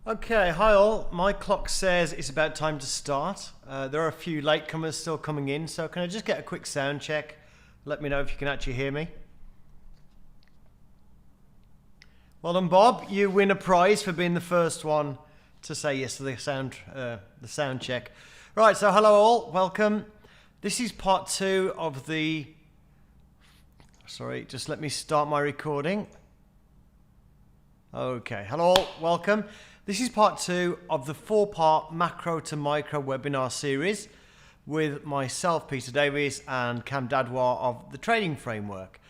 Okay, hi all. My clock says it's about time to start. There are a few latecomers still coming in, so can I just get a quick sound check? Let me know if you can actually hear me. Well done, Bob. You win a prize for being the first one to say yes to the sound check. Right, so hello all, welcome. This is part 2 of the... Sorry, just let me start my recording. Okay, hello all, welcome. This is part 2 of the 4-part macro to micro webinar series with myself, Peter Davies, and Cam Dadwar of the Trading Framework.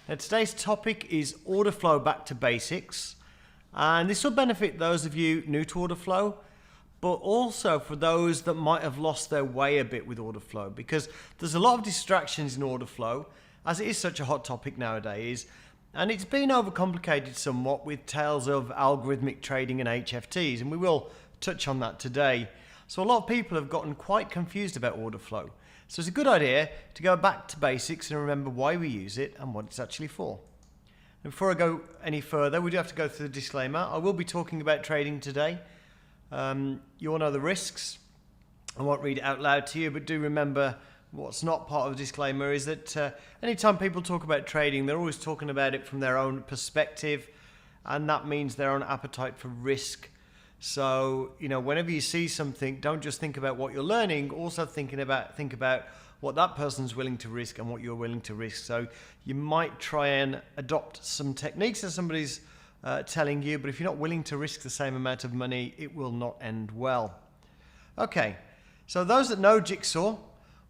Now, today's topic is order flow back to basics, and this will benefit those of you new to order flow, but also for those that might have lost their way a bit with order flow, because there's a lot of distractions in order flow, as it is such a hot topic nowadays. And it's been overcomplicated somewhat with tales of algorithmic trading and HFTs, and we will touch on that today. So a lot of people have gotten quite confused about order flow. So it's a good idea to go back to basics and remember why we use it and what it's actually for. And before I go any further, we do have to go through the disclaimer. I will be talking about trading today. You all know the risks. I won't read it out loud to you, but do remember what's not part of the disclaimer is that anytime people talk about trading, they're always talking about it from their own perspective, and that means their own appetite for risk. So, whenever you see something, don't just think about what you're learning, also think about what that person's willing to risk and what you're willing to risk. So you might try and adopt some techniques that somebody's telling you, but if you're not willing to risk the same amount of money, it will not end well. Okay, so those that know Jigsaw,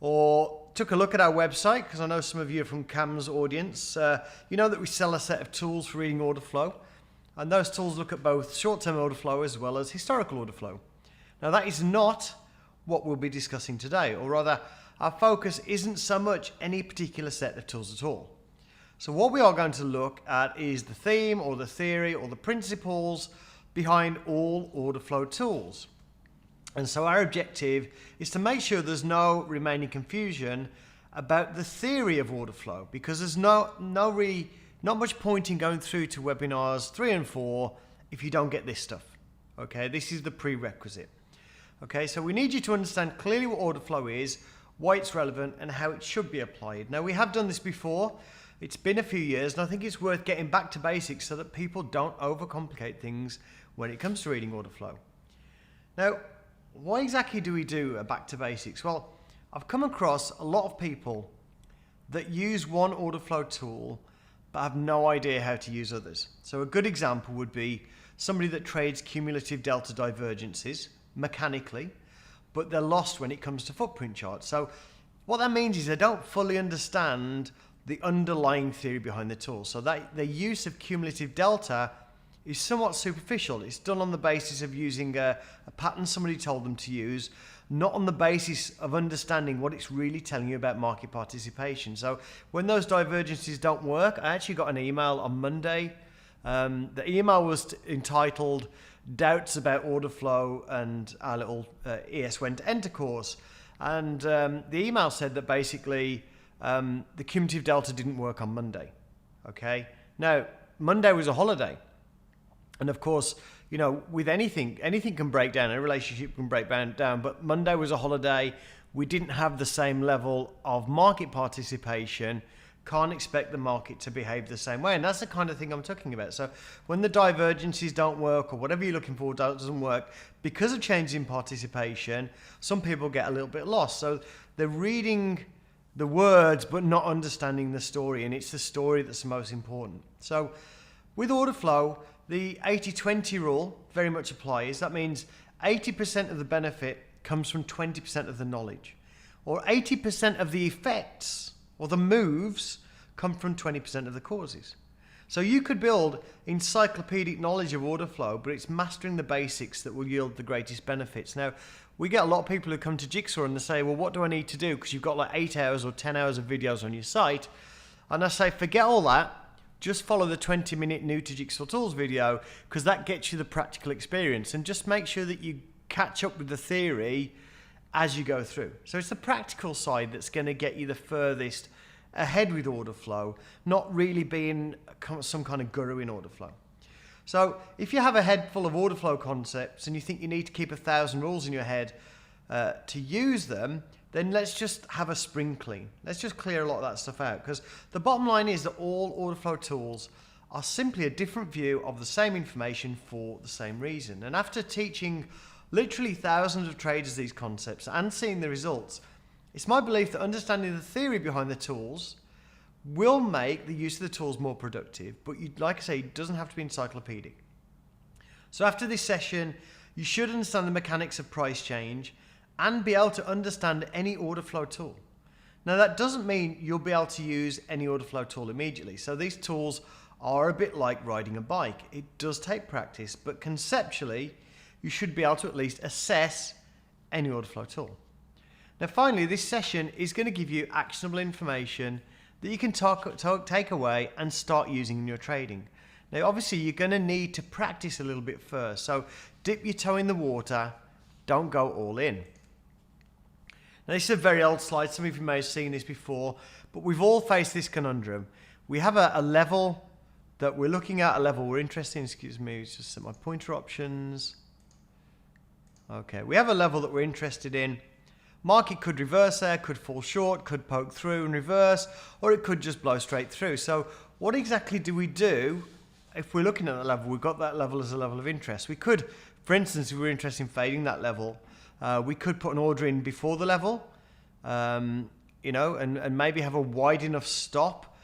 or took a look at our website, because I know some of you are from Cam's audience, you know that we sell a set of tools for reading order flow, and those tools look at both short-term order flow as well as historical order flow. Now that is not what we'll be discussing today, or rather our focus isn't so much any particular set of tools at all. So what we are going to look at is the theme or the theory or the principles behind all order flow tools. And so our objective is to make sure there's no remaining confusion about the theory of order flow, because there's not much point in going through to webinars 3 and 4 if you don't get this stuff. Okay, this is the prerequisite. Okay, so we need you to understand clearly what order flow is, why it's relevant, and how it should be applied. Now, we have done this before. It's been a few years, and I think it's worth getting back to basics so that people don't overcomplicate things when it comes to reading order flow. Now, why exactly do we do a back to basics? Well, I've come across a lot of people that use one order flow tool but have no idea how to use others. So a good example would be somebody that trades cumulative delta divergences mechanically, but they're lost when it comes to footprint charts. So what that means is they don't fully understand the underlying theory behind the tool. So that the use of cumulative delta is somewhat superficial. It's done on the basis of using a pattern somebody told them to use, not on the basis of understanding what it's really telling you about market participation. So when those divergences don't work, I actually got an email on Monday. The email was entitled Doubts About Order Flow and our little ES When to Enter course. And the email said that basically the cumulative delta didn't work on Monday. Okay. Now, Monday was a holiday. And of course, with anything can break down, a relationship can break down, but Monday was a holiday. We didn't have the same level of market participation. Can't expect the market to behave the same way. And that's the kind of thing I'm talking about. So when the divergences don't work, or whatever you're looking for doesn't work, because of changes in participation, some people get a little bit lost. So they're reading the words, but not understanding the story. And it's the story that's the most important. So with order flow, the 80-20 rule very much applies. That means 80% of the benefit comes from 20% of the knowledge, or 80% of the effects or the moves come from 20% of the causes. So you could build encyclopedic knowledge of order flow, but it's mastering the basics that will yield the greatest benefits. Now, we get a lot of people who come to Jigsaw and they say, well, what do I need to do? Because you've got like 8 hours or 10 hours of videos on your site. And I say, forget all that. Just follow the 20-minute New to Jigsaw Tools video, because that gets you the practical experience, and just make sure that you catch up with the theory as you go through. So it's the practical side that's going to get you the furthest ahead with order flow, not really being some kind of guru in order flow. So if you have a head full of order flow concepts and you think you need to keep 1,000 rules in your head to use them, then let's just have a spring clean. Let's just clear a lot of that stuff out, because the bottom line is that all order flow tools are simply a different view of the same information for the same reason. And after teaching literally thousands of traders these concepts and seeing the results, it's my belief that understanding the theory behind the tools will make the use of the tools more productive, but like I say, it doesn't have to be encyclopedic. So after this session, you should understand the mechanics of price change and be able to understand any order flow tool. Now that doesn't mean you'll be able to use any order flow tool immediately. So these tools are a bit like riding a bike. It does take practice, but conceptually, you should be able to at least assess any order flow tool. Now finally, this session is going to give you actionable information that you can take away and start using in your trading. Now obviously you're going to need to practice a little bit first, so dip your toe in the water, don't go all in. Now this is a very old slide, some of you may have seen this before, but we've all faced this conundrum. We have a level that we're looking at, a level we're interested in. Excuse me, just set my pointer options. Okay, we have a level that we're interested in. Market could reverse there, could fall short, could poke through and reverse, or it could just blow straight through. So what exactly do we do if we're looking at that level? We've got that level as a level of interest. We could, for instance, if we're interested in fading that level, we could put an order in before the level, you know, and maybe have a wide enough stop,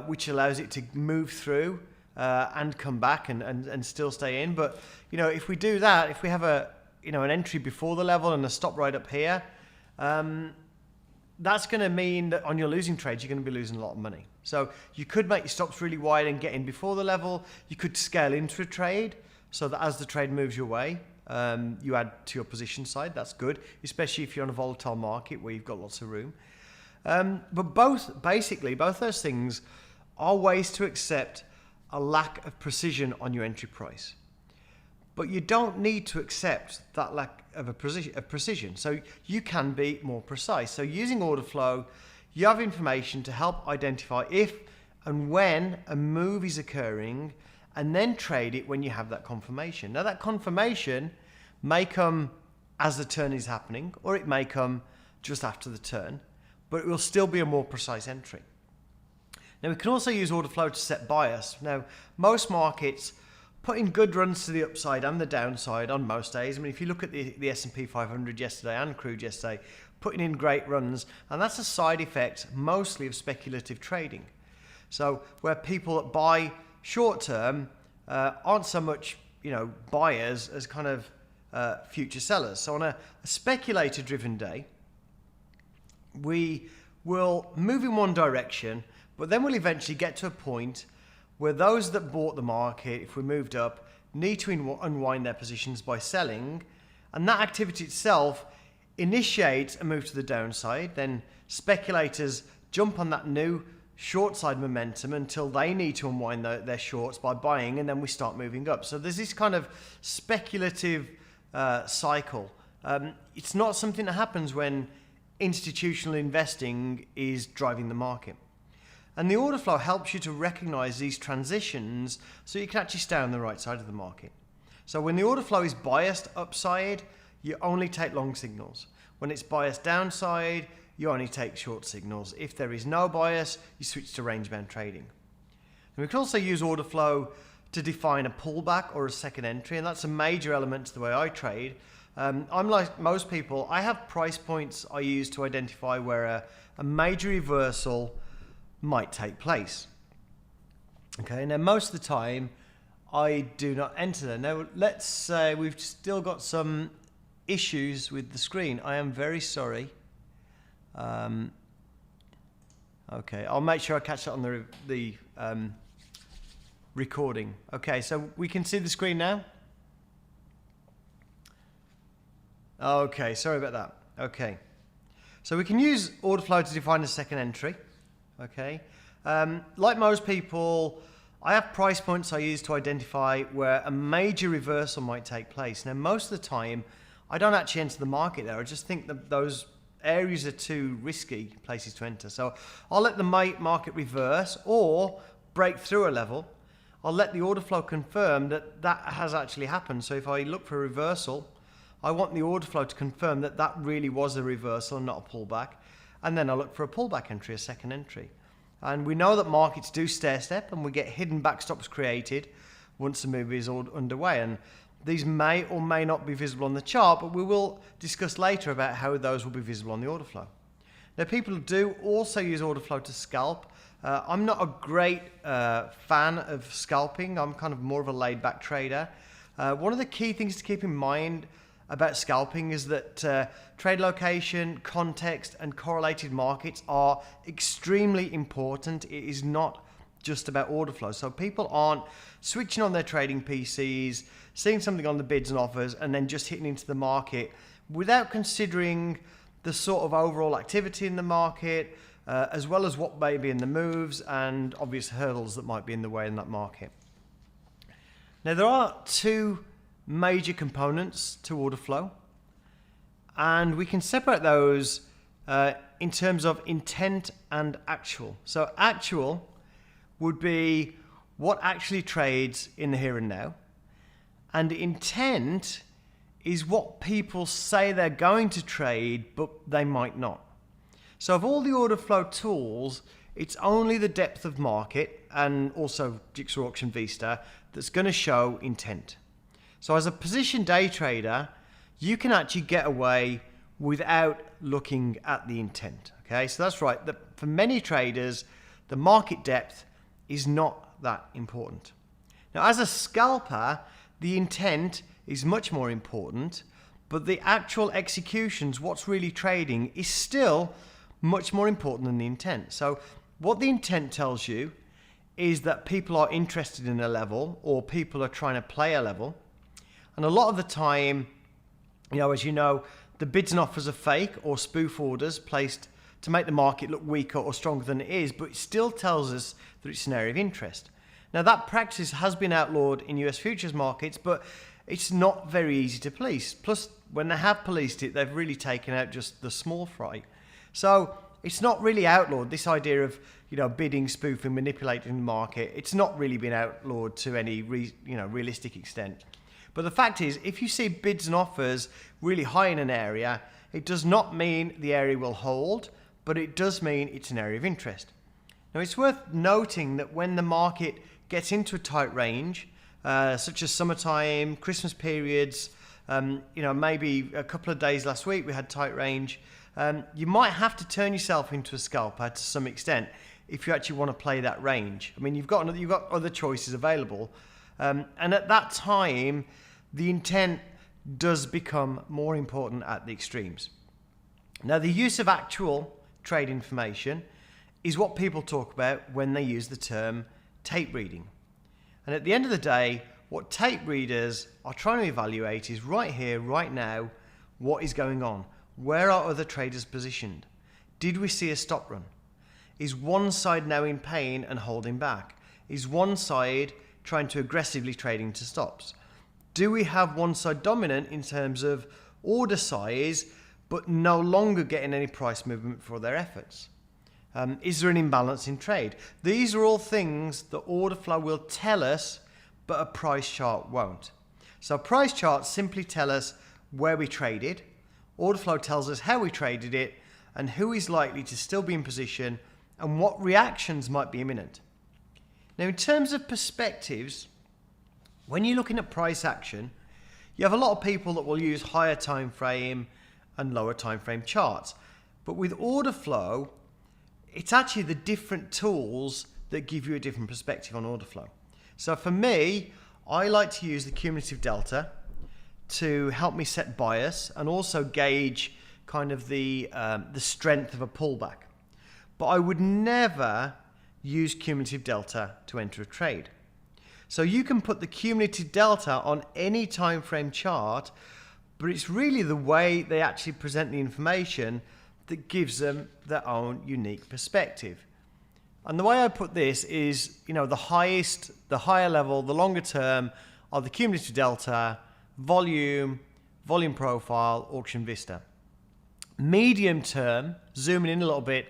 which allows it to move through and come back and still stay in. But, you know, if we do that, if we have an entry before the level and a stop right up here, that's going to mean that on your losing trades, you're going to be losing a lot of money. So you could make your stops really wide and get in before the level. You could scale into a trade so that as the trade moves your way, you add to your position side. That's good, especially if you're on a volatile market where you've got lots of room. But both those things are ways to accept a lack of precision on your entry price. But you don't need to accept that lack of precision. So you can be more precise. So using order flow, you have information to help identify if and when a move is occurring, and then trade it when you have that confirmation. Now that confirmation may come as the turn is happening, or it may come just after the turn, but it will still be a more precise entry. Now we can also use order flow to set bias. Now most markets put in good runs to the upside and the downside on most days. I mean, if you look at the S&P 500 yesterday and crude yesterday, putting in great runs, and that's a side effect mostly of speculative trading. So where people that buy short term aren't so much, buyers as kind of future sellers. So on a speculator driven day, we will move in one direction, but then we'll eventually get to a point where those that bought the market, if we moved up, need to unwind their positions by selling, and that activity itself initiates a move to the downside. Then speculators jump on that new short side momentum until they need to unwind their shorts by buying, and then we start moving up. So there's this kind of speculative cycle. It's not something that happens when institutional investing is driving the market. And the order flow helps you to recognize these transitions so you can actually stay on the right side of the market. So when the order flow is biased upside, you only take long signals. When it's biased downside, you only take short signals. If there is no bias, you switch to range-bound trading. And we can also use order flow to define a pullback or a second entry, and that's a major element to the way I trade. I'm like most people, I have price points I use to identify where a major reversal might take place. Okay, now most of the time I do not enter there. Now let's say we've still got some issues with the screen. I am very sorry. Okay, I'll make sure I catch that on the recording. Okay, so we can see the screen now. Okay, sorry about that. Okay, so we can use order flow to define a second entry. Okay, like most people, I have price points I use to identify where a major reversal might take place. Now, most of the time, I don't actually enter the market there. I just think that those areas are too risky places to enter. So I'll let the market reverse or break through a level. I'll let the order flow confirm that that has actually happened. So if I look for a reversal, I want the order flow to confirm that that really was a reversal and not a pullback. And then I look for a pullback entry, a second entry. And we know that markets do stair-step and we get hidden backstops created once the move is all underway. And these may or may not be visible on the chart, but we will discuss later about how those will be visible on the order flow. Now, people do also use order flow to scalp. I'm not a great fan of scalping. I'm kind of more of a laid-back trader. One of the key things to keep in mind about scalping is that trade location, context, and correlated markets are extremely important. It is not just about order flow. So people aren't switching on their trading PCs, seeing something on the bids and offers, and then just hitting into the market without considering the sort of overall activity in the market, as well as what may be in the moves and obvious hurdles that might be in the way in that market. Now, there are two major components to order flow, and we can separate those in terms of intent and actual. So actual would be what actually trades in the here and now, and intent is what people say they're going to trade, but they might not. So of all the order flow tools, it's only the depth of market and also Jigsaw Auction Vista that's going to show intent. So as a position day trader, you can actually get away without looking at the intent. Okay, so that's right. For many traders, the market depth is not that important. Now, as a scalper, the intent is much more important, but the actual executions, what's really trading, is still much more important than the intent. So what the intent tells you is that people are interested in a level, or people are trying to play a level. And a lot of the time, as you know, the bids and offers are fake or spoof orders placed to make the market look weaker or stronger than it is, but it still tells us that it's an area of interest. Now, that practice has been outlawed in US futures markets, but it's not very easy to police. Plus, when they have policed it, they've really taken out just the small fry. So it's not really outlawed, this idea of bidding, spoofing, manipulating the market. It's not really been outlawed to any realistic extent. But the fact is, if you see bids and offers really high in an area, it does not mean the area will hold, but it does mean it's an area of interest. Now, it's worth noting that when the market gets into a tight range, such as summertime, Christmas periods, maybe a couple of days last week we had tight range, you might have to turn yourself into a scalper to some extent if you actually want to play that range. I mean, you've got other choices available. And at that time, the intent does become more important at the extremes. Now, the use of actual trade information is what people talk about when they use the term tape reading. And at the end of the day, what tape readers are trying to evaluate is right here, right now, what is going on? Where are other traders positioned? Did we see a stop run? Is one side now in pain and holding back? Is one side trying to aggressively trade into stops? Do we have one side dominant in terms of order size, but no longer getting any price movement for their efforts? Is there an imbalance in trade? These are all things that order flow will tell us, but a price chart won't. So price charts simply tell us where we traded. Order flow tells us how we traded it and who is likely to still be in position and what reactions might be imminent. Now, in terms of perspectives, when you're looking at price action, you have a lot of people that will use higher time frame and lower time frame charts. But with order flow, it's actually the different tools that give you a different perspective on order flow. So for me, I like to use the cumulative delta to help me set bias and also gauge kind of the strength of a pullback. But I would never use cumulative delta to enter a trade. So you can put the cumulative delta on any time frame chart, but it's really the way they actually present the information that gives them their own unique perspective. And the way I put this is, the higher level, the longer term are the cumulative delta, volume profile, auction vista. Medium term, zooming in a little bit,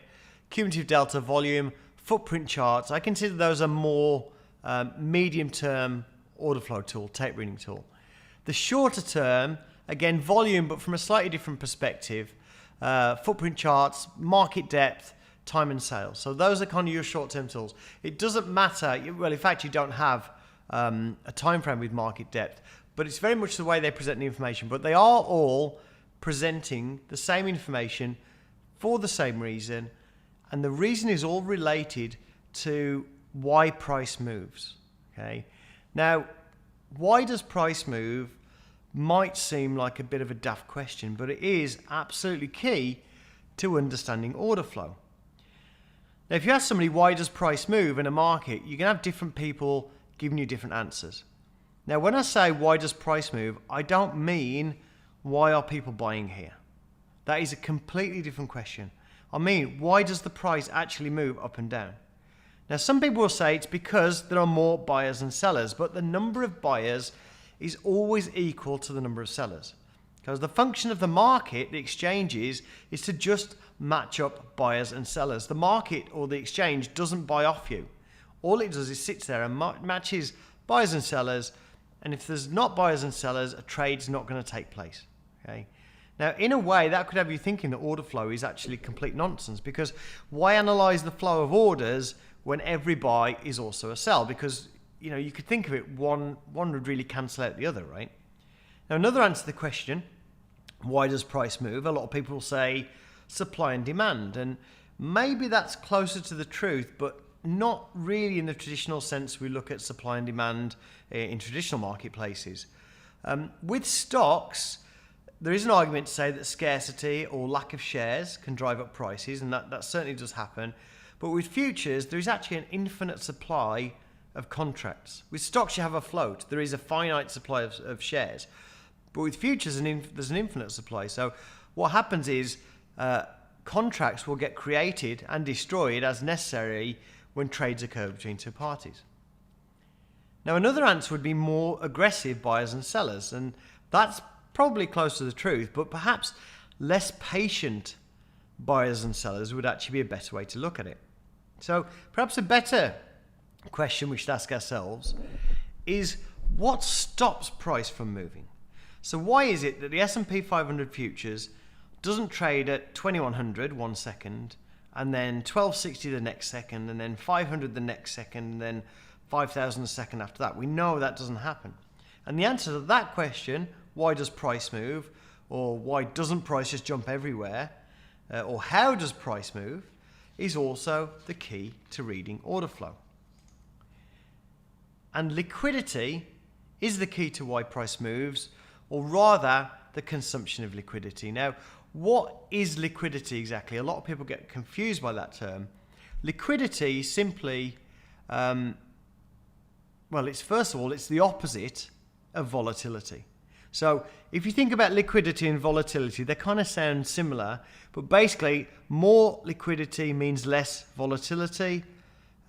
cumulative delta, volume, footprint charts, I consider those are more medium term order flow tool, tape reading tool. The shorter term, again, volume, but from a slightly different perspective, footprint charts, market depth, time and sales. So those are kind of your short-term tools. It doesn't matter, well, in fact, you don't have a time frame with market depth, but it's very much the way they present the information. But they are all presenting the same information for the same reason, and the reason is all related to why price moves. Okay. Now, why does price move might seem like a bit of a daft question, but it is absolutely key to understanding order flow. Now, if you ask somebody why does price move in a market, you can have different people giving you different answers. Now, when I say why does price move, I don't mean why are people buying here. That is a completely different question. I mean, why does the price actually move up and down? Now, some people will say it's because there are more buyers than sellers, but the number of buyers is always equal to the number of sellers. Because the function of the market, the exchanges, is to just match up buyers and sellers. The market or the exchange doesn't buy off you. All it does is sits there and matches buyers and sellers, and if there's not buyers and sellers, a trade's not going to take place. Okay. Now, in a way, that could have you thinking that order flow is actually complete nonsense, because why analyze the flow of orders when every buy is also a sell? Because, you could think of it, one would really cancel out the other, right? Now, another answer to the question, why does price move? A lot of people say supply and demand, and maybe that's closer to the truth, but not really in the traditional sense we look at supply and demand in traditional marketplaces. With stocks, there is an argument to say that scarcity or lack of shares can drive up prices, and that certainly does happen. But with futures, there is actually an infinite supply of contracts. With stocks, you have a float. There is a finite supply of shares. But with futures, there's an infinite supply. So what happens is contracts will get created and destroyed as necessary when trades occur between two parties. Now, another answer would be more aggressive buyers and sellers, and that's probably close to the truth, but perhaps less patient buyers and sellers would actually be a better way to look at it. So perhaps a better question we should ask ourselves is, what stops price from moving? So why is it that the S&P 500 futures doesn't trade at 2100 1 second, and then 1260 the next second, and then 500 the next second, and then 5000 a second after that? We know that doesn't happen. And the answer to that question, why does price move, or why doesn't price just jump everywhere, or how does price move, is also the key to reading order flow. And liquidity is the key to why price moves, or rather the consumption of liquidity. Now, what is liquidity exactly? A lot of people get confused by that term. Liquidity simply, it's the opposite of volatility. So if you think about liquidity and volatility, they kind of sound similar, but basically more liquidity means less volatility.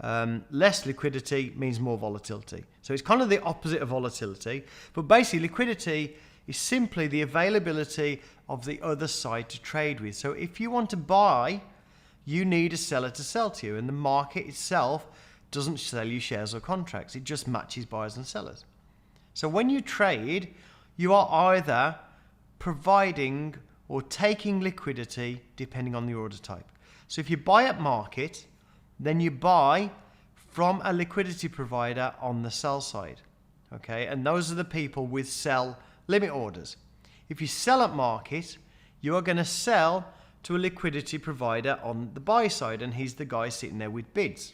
Less liquidity means more volatility. So it's kind of the opposite of volatility, but basically liquidity is simply the availability of the other side to trade with. So if you want to buy, you need a seller to sell to you, and the market itself doesn't sell you shares or contracts. It just matches buyers and sellers. So when you trade, you are either providing or taking liquidity depending on the order type. So if you buy at market, then you buy from a liquidity provider on the sell side. Okay, and those are the people with sell limit orders. If you sell at market, you are going to sell to a liquidity provider on the buy side, and he's the guy sitting there with bids.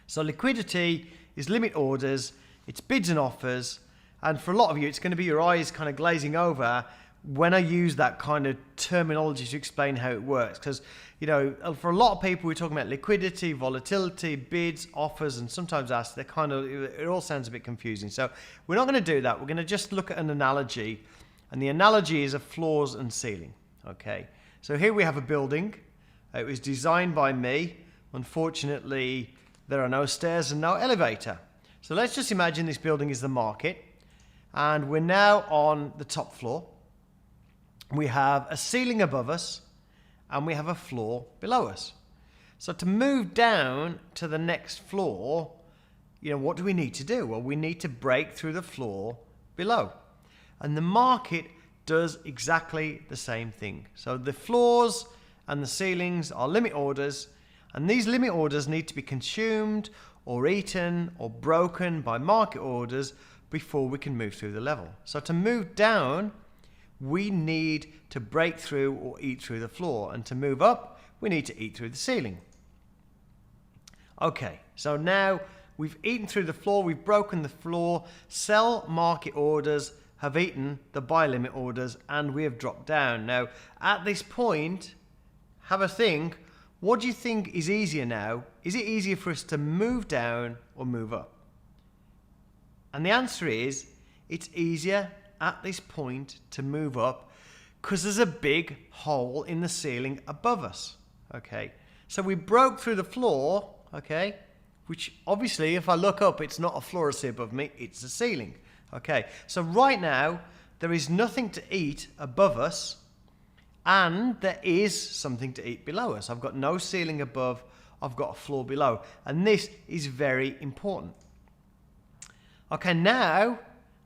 So liquidity is limit orders, it's bids and offers, and for a lot of you, it's going to be your eyes kind of glazing over when I use that kind of terminology to explain how it works. Because, for a lot of people, we're talking about liquidity, volatility, bids, offers, and sometimes ask, it all sounds a bit confusing. So we're not going to do that. We're going to just look at an analogy, and the analogy is of floors and ceiling. Okay, so here we have a building. It was designed by me. Unfortunately, there are no stairs and no elevator. So let's just imagine this building is the market, and we're now on the top floor. We have a ceiling above us, and we have a floor below us. So to move down to the next floor, what do we need to do? Well, we need to break through the floor below. And the market does exactly the same thing. So the floors and the ceilings are limit orders, and these limit orders need to be consumed or eaten or broken by market orders before we can move through the level. So to move down, we need to break through or eat through the floor, and to move up, we need to eat through the ceiling. Okay, so now we've eaten through the floor, we've broken the floor, sell market orders have eaten the buy limit orders, and we have dropped down. Now, at this point, have a think, what do you think is easier now? Is it easier for us to move down or move up? And the answer is, it's easier at this point to move up because there's a big hole in the ceiling above us. Okay, so we broke through the floor, okay, which obviously if I look up, it's not a floor I see above me, it's a ceiling. Okay, so right now there is nothing to eat above us, and there is something to eat below us. I've got no ceiling above, I've got a floor below, and this is very important. Okay, now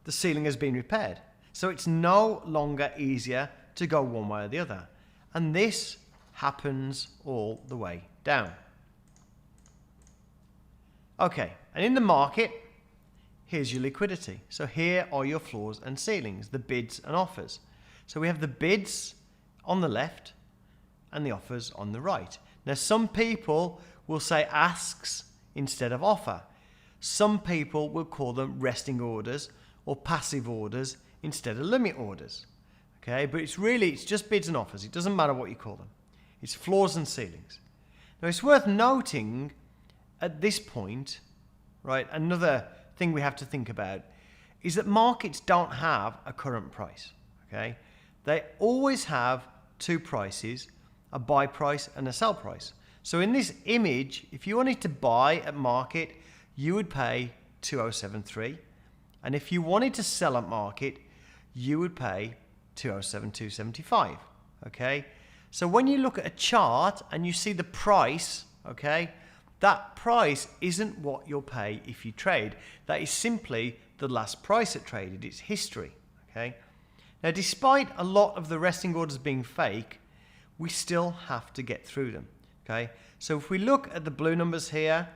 the ceiling has been repaired, so it's no longer easier to go one way or the other, and this happens all the way down. Okay, and in the market, here's your liquidity. So here are your floors and ceilings, the bids and offers. So we have the bids on the left and the offers on the right. Now some people will say asks instead of offer. Some people will call them resting orders or passive orders instead of limit orders. Okay, but it's just bids and offers. It doesn't matter what you call them. It's floors and ceilings. Now it's worth noting at this point, right, another thing we have to think about is that markets don't have a current price. Okay, they always have two prices, a buy price and a sell price. So in this image, if you wanted to buy at market, you would pay 2073, and if you wanted to sell at market, you would pay 207275. Okay, so when you look at a chart and you see the price, okay, that price isn't what you'll pay if you trade. That is simply the last price it traded. It's history. Okay. Now, despite a lot of the resting orders being fake, we still have to get through them. Okay. So if we look at the blue numbers here,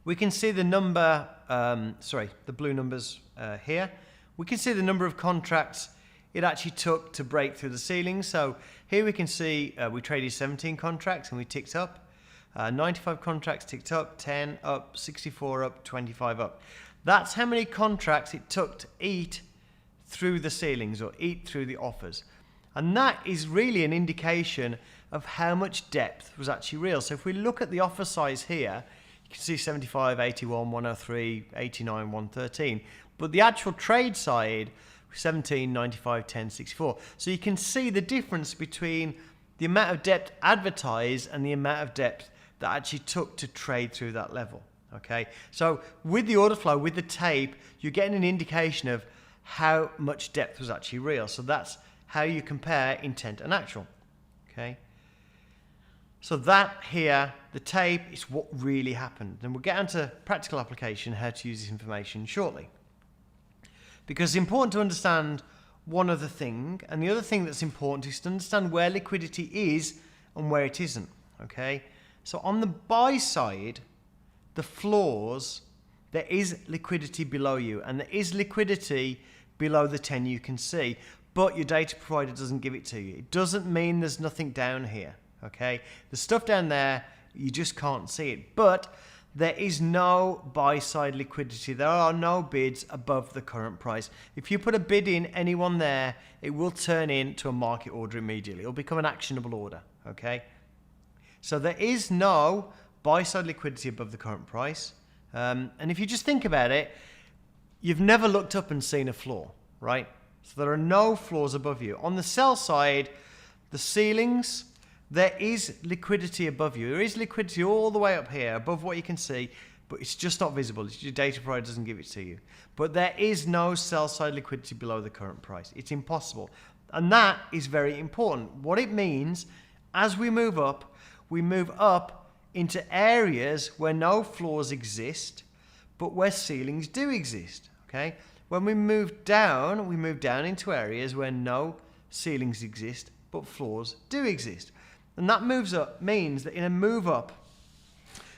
we can see the number. The blue numbers here. We can see the number of contracts it actually took to break through the ceiling. So here we can see we traded 17 contracts and we ticked up. 95 contracts ticked up, 10 up, 64 up, 25 up. That's how many contracts it took to eat through the ceilings or eat through the offers. And that is really an indication of how much depth was actually real. So if we look at the offer size here, you can see 75, 81, 103, 89, 113. But the actual trade side, 17, 95, 10, 64. So you can see the difference between the amount of depth advertised and the amount of depth that actually took to trade through that level. Okay, so with the order flow, with the tape, you're getting an indication of how much depth was actually real. So that's how you compare intent and actual. Okay, so that here, the tape, is what really happened. And we'll get into practical application, how to use this information shortly. Because it's important to understand one other thing, and the other thing that's important is to understand where liquidity is and where it isn't. Okay, so on the buy side, the floors, there is liquidity below you, and there is liquidity below the 10 you can see, but your data provider doesn't give it to you. It doesn't mean there's nothing down here. Okay, the stuff down there, you just can't see it, but there is no buy side liquidity. There are no bids above the current price. If you put a bid in anyone there, it will turn into a market order immediately. It'll become an actionable order. Okay, so there is no buy side liquidity above the current price. And if you just think about it, you've never looked up and seen a floor, right? So there are no floors above you. On the sell side, the ceilings, there is liquidity above you. There is liquidity all the way up here above what you can see, but it's just not visible. Your data provider doesn't give it to you. But there is no sell side liquidity below the current price. It's impossible. And that is very important. What it means, as we move up into areas where no floors exist, but where ceilings do exist. Okay, when we move down into areas where no ceilings exist, but floors do exist. And that moves up means that in a move up,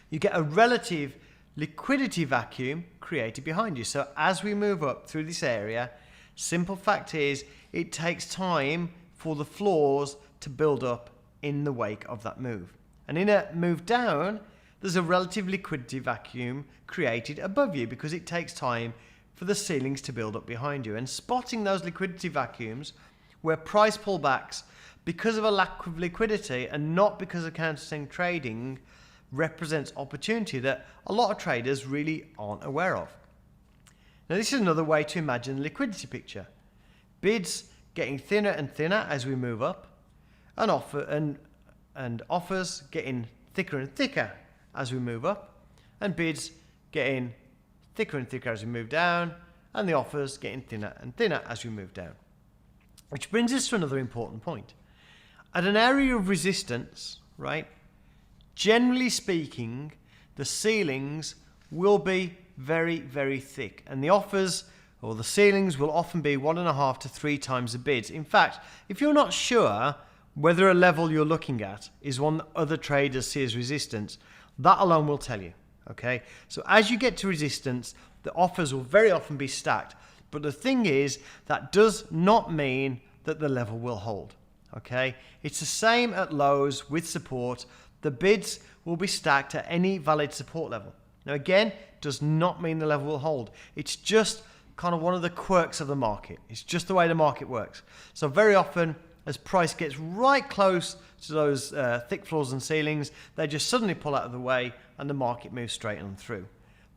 you get a relative liquidity vacuum created behind you. So as we move up through this area, simple fact is it takes time for the floors to build up in the wake of that move. And in a move down, there's a relative liquidity vacuum created above you because it takes time for the ceilings to build up behind you. And spotting those liquidity vacuums where price pullbacks because of a lack of liquidity and not because of counter-swing trading represents opportunity that a lot of traders really aren't aware of. Now this is another way to imagine the liquidity picture. Bids getting thinner and thinner as we move up, and offers getting thicker and thicker as we move up, and bids getting thicker and thicker as we move down, and the offers getting thinner and thinner as we move down. Which brings us to another important point. At an area of resistance, right, generally speaking, the ceilings will be very, very thick, and the offers or the ceilings will often be 1.5 to 3 times the bids. In fact, if you're not sure whether a level you're looking at is one that other traders see as resistance, that alone will tell you. Okay, so as you get to resistance, the offers will very often be stacked. But the thing is, that does not mean that the level will hold. Okay, it's the same at lows with support. The bids will be stacked at any valid support level. Now again, does not mean the level will hold. It's just kind of one of the quirks of the market. It's just the way the market works. So very often, as price gets right close to those thick floors and ceilings, they just suddenly pull out of the way and the market moves straight on through.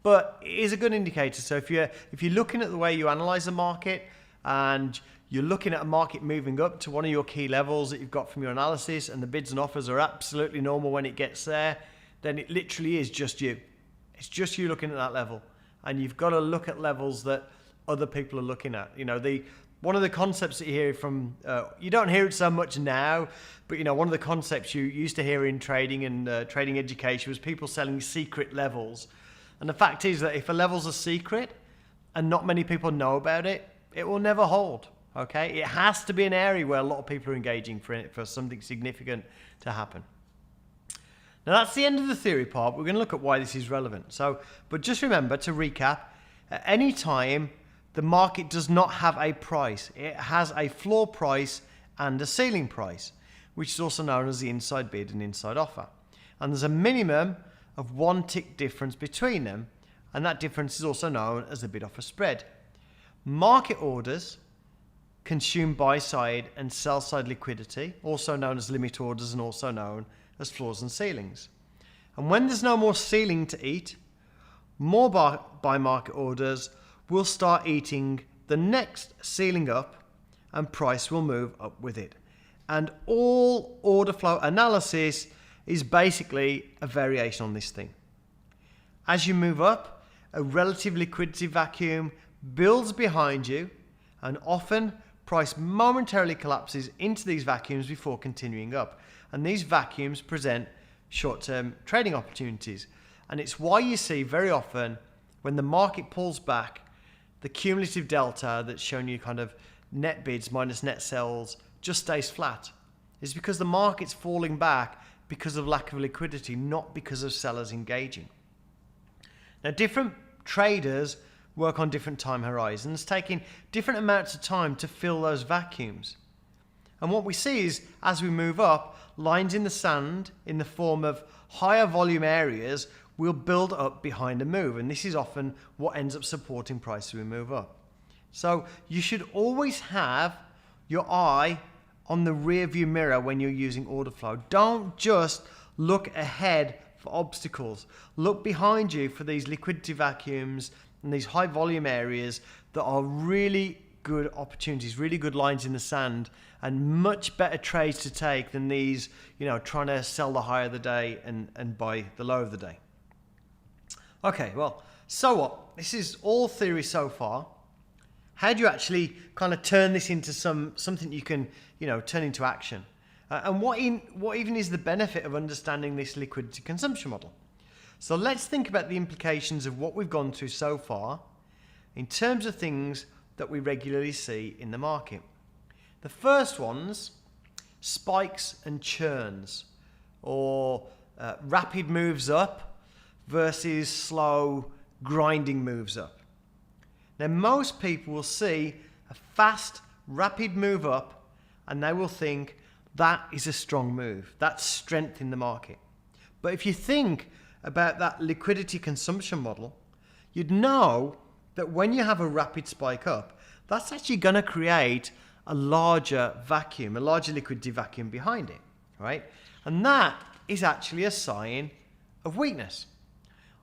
But it is a good indicator. So if you're looking at the way you analyze the market and you're looking at a market moving up to one of your key levels that you've got from your analysis and the bids and offers are absolutely normal when it gets there, then it literally is just you. It's just you looking at that level. And you've got to look at levels that other people are looking at. You know, one of the concepts that you hear from, you don't hear it so much now, but you know, one of the concepts you used to hear in trading and trading education was people selling secret levels. And the fact is that if a level's a secret and not many people know about it, it will never hold. Okay, it has to be an area where a lot of people are engaging for something significant to happen. Now that's the end of the theory part. We're going to look at why this is relevant. But just remember to recap, at any time the market does not have a price. It has a floor price and a ceiling price, which is also known as the inside bid and inside offer. And there's a minimum of 1 tick difference between them, and that difference is also known as the bid-offer spread. Market orders consume buy-side and sell-side liquidity, also known as limit orders and also known as floors and ceilings. And when there's no more ceiling to eat, more buy market orders will start eating the next ceiling up and price will move up with it. And all order flow analysis is basically a variation on this thing. As you move up, a relative liquidity vacuum builds behind you, and often price momentarily collapses into these vacuums before continuing up. And these vacuums present short-term trading opportunities. And it's why you see very often when the market pulls back, the cumulative delta that's shown you kind of net bids minus net sells just stays flat. It's because the market's falling back because of lack of liquidity, not because of sellers engaging. Now, different traders work on different time horizons, taking different amounts of time to fill those vacuums. And what we see is, as we move up, lines in the sand in the form of higher volume areas will build up behind a move. And this is often what ends up supporting price as we move up. So you should always have your eye on the rear view mirror when you're using order flow. Don't just look ahead for obstacles. Look behind you for these liquidity vacuums and these high volume areas that are really good opportunities, really good lines in the sand, and much better trades to take than these, you know, trying to sell the high of the day and buy the low of the day. Okay, well, so what? This is all theory so far. How do you actually kind of turn this into something you can, you know, turn into action? And what even is the benefit of understanding this liquidity consumption model? So let's think about the implications of what we've gone through so far in terms of things that we regularly see in the market. The first ones, spikes and churns, or rapid moves up versus slow grinding moves up. Now, most people will see a fast, rapid move up and they will think that is a strong move. That's strength in the market. But if you think about that liquidity consumption model, you'd know that when you have a rapid spike up, that's actually going to create a larger vacuum, a larger liquidity vacuum behind it, right? And that is actually a sign of weakness.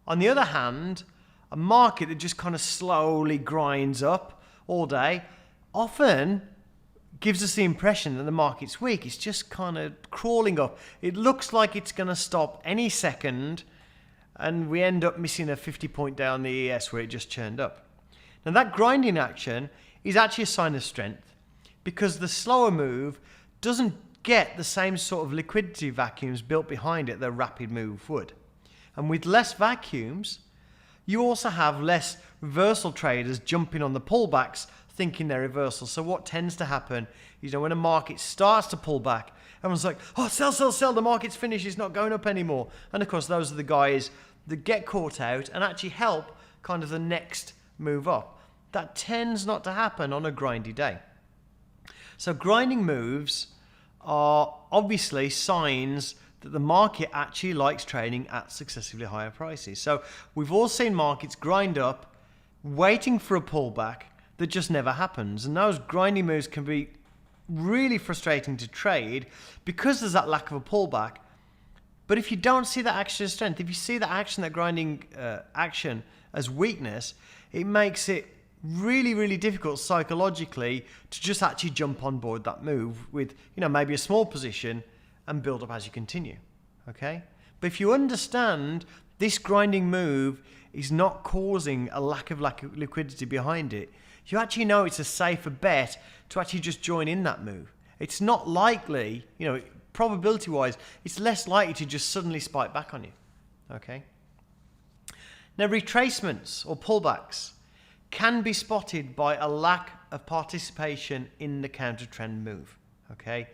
On the other hand, a market that just kind of slowly grinds up all day often gives us the impression that the market's weak. It's just kind of crawling up. It looks like it's going to stop any second, and we end up missing a 50-point day on the ES where it just churned up. Now, that grinding action is actually a sign of strength because the slower move doesn't get the same sort of liquidity vacuums built behind it that a rapid move would. And with less vacuums, you also have less reversal traders jumping on the pullbacks thinking they're reversal. So what tends to happen is, when a market starts to pull back, everyone's like, oh, sell, sell, sell, the market's finished, it's not going up anymore. And of course, those are the guys that get caught out and actually help kind of the next move up. That tends not to happen on a grindy day. So grinding moves are obviously signs that the market actually likes trading at successively higher prices. So we've all seen markets grind up, waiting for a pullback that just never happens. And those grinding moves can be really frustrating to trade because there's that lack of a pullback. But if you don't see that action as strength, if you see that action, that grinding action as weakness, it makes it really, really difficult psychologically to just actually jump on board that move with, maybe a small position and build up as you continue, okay? But if you understand this grinding move is not causing a lack of liquidity behind it, you actually know it's a safer bet to actually just join in that move. It's not likely, probability-wise, it's less likely to just suddenly spike back on you, okay? Now, retracements or pullbacks can be spotted by a lack of participation in the counter trend move, okay?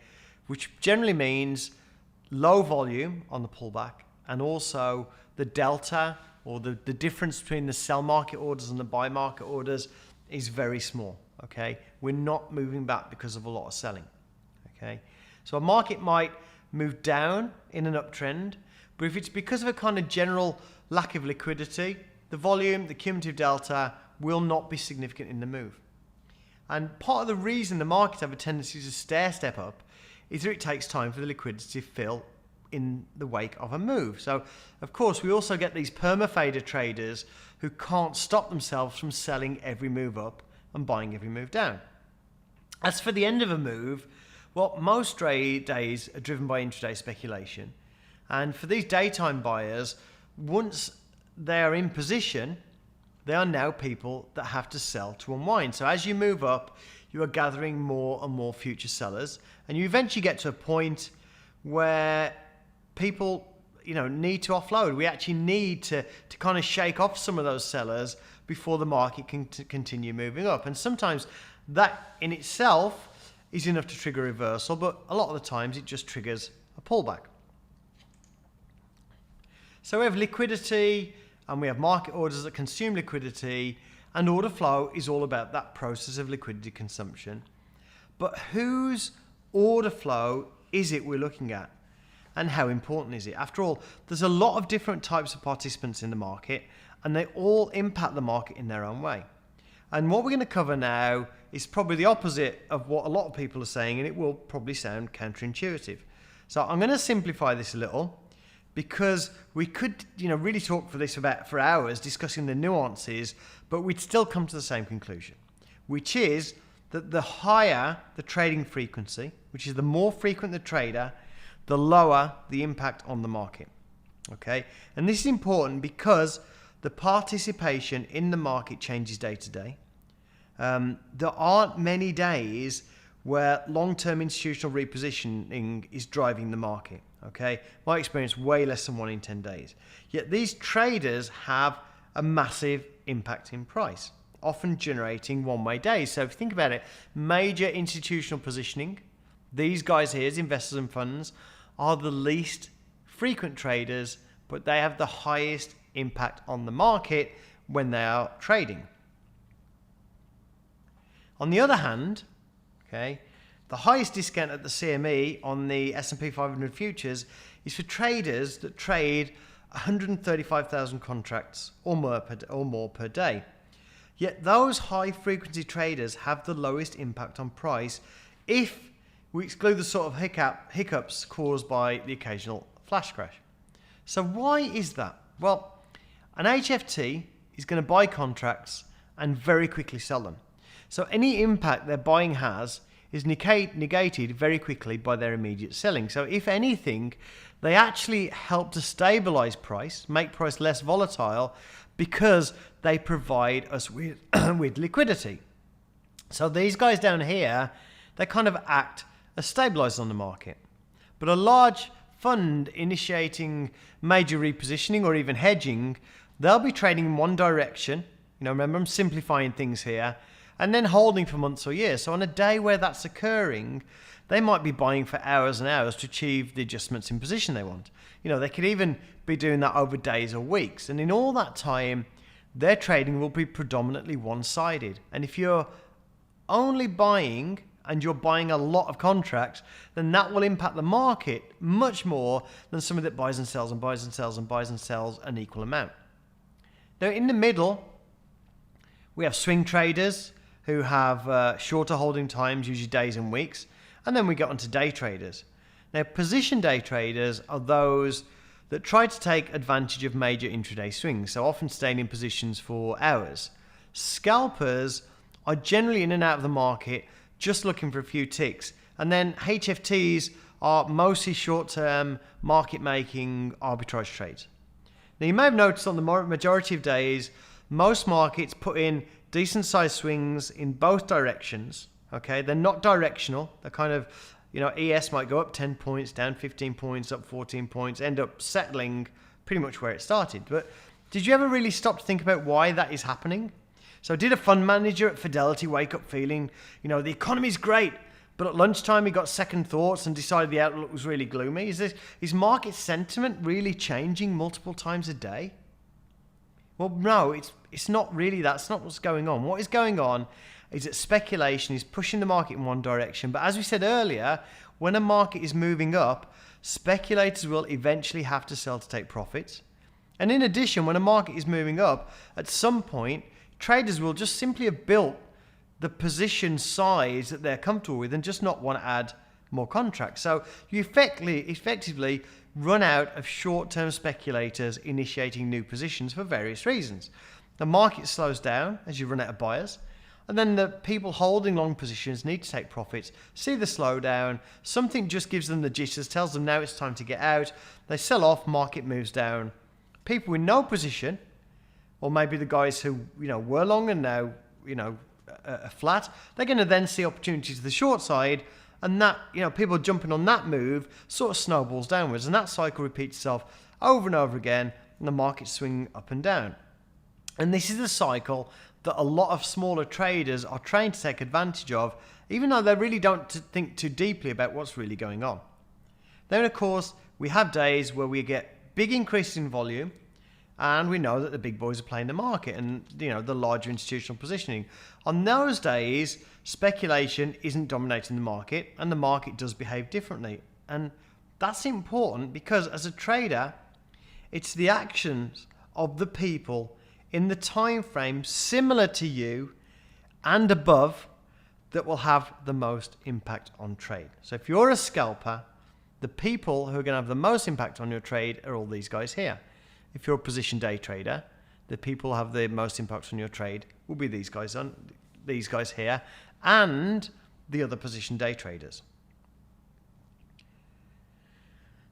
Which generally means low volume on the pullback, and also the delta or the difference between the sell market orders and the buy market orders is very small, okay? We're not moving back because of a lot of selling, okay? So a market might move down in an uptrend, but if it's because of a kind of general lack of liquidity, the volume, the cumulative delta will not be significant in the move. And part of the reason the markets have a tendency to stair step up is that it takes time for the liquidity to fill in the wake of a move. So, of course, we also get these perma-fader traders who can't stop themselves from selling every move up and buying every move down. As for the end of a move, well, most trade days are driven by intraday speculation. And for these daytime buyers, once they are in position, they are now people that have to sell to unwind. So as you move up, you are gathering more and more future sellers, and you eventually get to a point where people, need to offload. We actually need to kind of shake off some of those sellers before the market can continue moving up. And sometimes that in itself is enough to trigger a reversal, but a lot of the times it just triggers a pullback. So we have liquidity, and we have market orders that consume liquidity, and order flow is all about that process of liquidity consumption. But whose order flow is it we're looking at, and how important is it? After all, there's a lot of different types of participants in the market, and they all impact the market in their own way. And what we're going to cover now is probably the opposite of what a lot of people are saying, and it will probably sound counterintuitive. So I'm going to simplify this a little, because we could, really talk for hours discussing the nuances, but we'd still come to the same conclusion, which is that the higher the trading frequency, which is the more frequent the trader, the lower the impact on the market, okay? And this is important because the participation in the market changes day to day. There aren't many days where long-term institutional repositioning is driving the market. Okay, my experience, way less than 1 in 10 days. Yet these traders have a massive impact in price, often generating one-way days. So if you think about it, major institutional positioning, these guys here, investors and funds, are the least frequent traders, but they have the highest impact on the market when they are trading. On the other hand, okay, the highest discount at the CME on the S&P 500 futures is for traders that trade 135,000 contracts or more per day. Yet those high frequency traders have the lowest impact on price if we exclude the sort of hiccups caused by the occasional flash crash. So why is that? Well, an HFT is going to buy contracts and very quickly sell them. So any impact their buying has is negated very quickly by their immediate selling. So if anything, they actually help to stabilize price, make price less volatile, because they provide us with, with liquidity. So these guys down here, they kind of act as stabilizers on the market. But a large fund initiating major repositioning or even hedging, they'll be trading in one direction. Remember, I'm simplifying things here, and then holding for months or years. So on a day where that's occurring, they might be buying for hours and hours to achieve the adjustments in position they want. They could even be doing that over days or weeks. And in all that time, their trading will be predominantly one-sided. And if you're only buying and you're buying a lot of contracts, then that will impact the market much more than somebody that buys and sells and buys and sells and buys and sells an equal amount. Now, in the middle, we have swing traders who have shorter holding times, usually days and weeks. And then we get onto day traders. Now, position day traders are those that try to take advantage of major intraday swings, so often staying in positions for hours. Scalpers are generally in and out of the market, just looking for a few ticks. And then HFTs are mostly short-term, market-making arbitrage trades. Now, you may have noticed on the majority of days, most markets put in decent-sized swings in both directions. Okay, they're not directional. They're kind of, ES might go up 10 points, down 15 points, up 14 points, end up settling pretty much where it started. But did you ever really stop to think about why that is happening? So did a fund manager at Fidelity wake up feeling, the economy's great, but at lunchtime he got second thoughts and decided the outlook was really gloomy? Is market sentiment really changing multiple times a day? Well, no, it's not really that. That's not what's going on. What is going on is that speculation is pushing the market in one direction. But as we said earlier, when a market is moving up, speculators will eventually have to sell to take profits. And in addition, when a market is moving up, at some point, traders will just simply have built the position size that they're comfortable with and just not want to add more contracts. So you effectively run out of short-term speculators initiating new positions for various reasons. The market slows down as you run out of buyers, and then the people holding long positions need to take profits, see the slowdown, something just gives them the jitters, tells them now it's time to get out, they sell off, market moves down. People with no position, or maybe the guys who were long and now are flat, they're going to then see opportunities to the short side, and that people jumping on that move sort of snowballs downwards, and that cycle repeats itself over and over again, and the markets swing up and down. And this is a cycle that a lot of smaller traders are trying to take advantage of, even though they really don't think too deeply about what's really going on. Then, of course, we have days where we get big increases in volume, and we know that the big boys are playing the market and the larger institutional positioning. On those days, speculation isn't dominating the market, and the market does behave differently. And that's important because as a trader, it's the actions of the people in the time frame similar to you and above that will have the most impact on trade. So if you're a scalper, the people who are going to have the most impact on your trade are all these guys here. If you're a position day trader, the people who have the most impact on your trade will be these guys here and the other position day traders.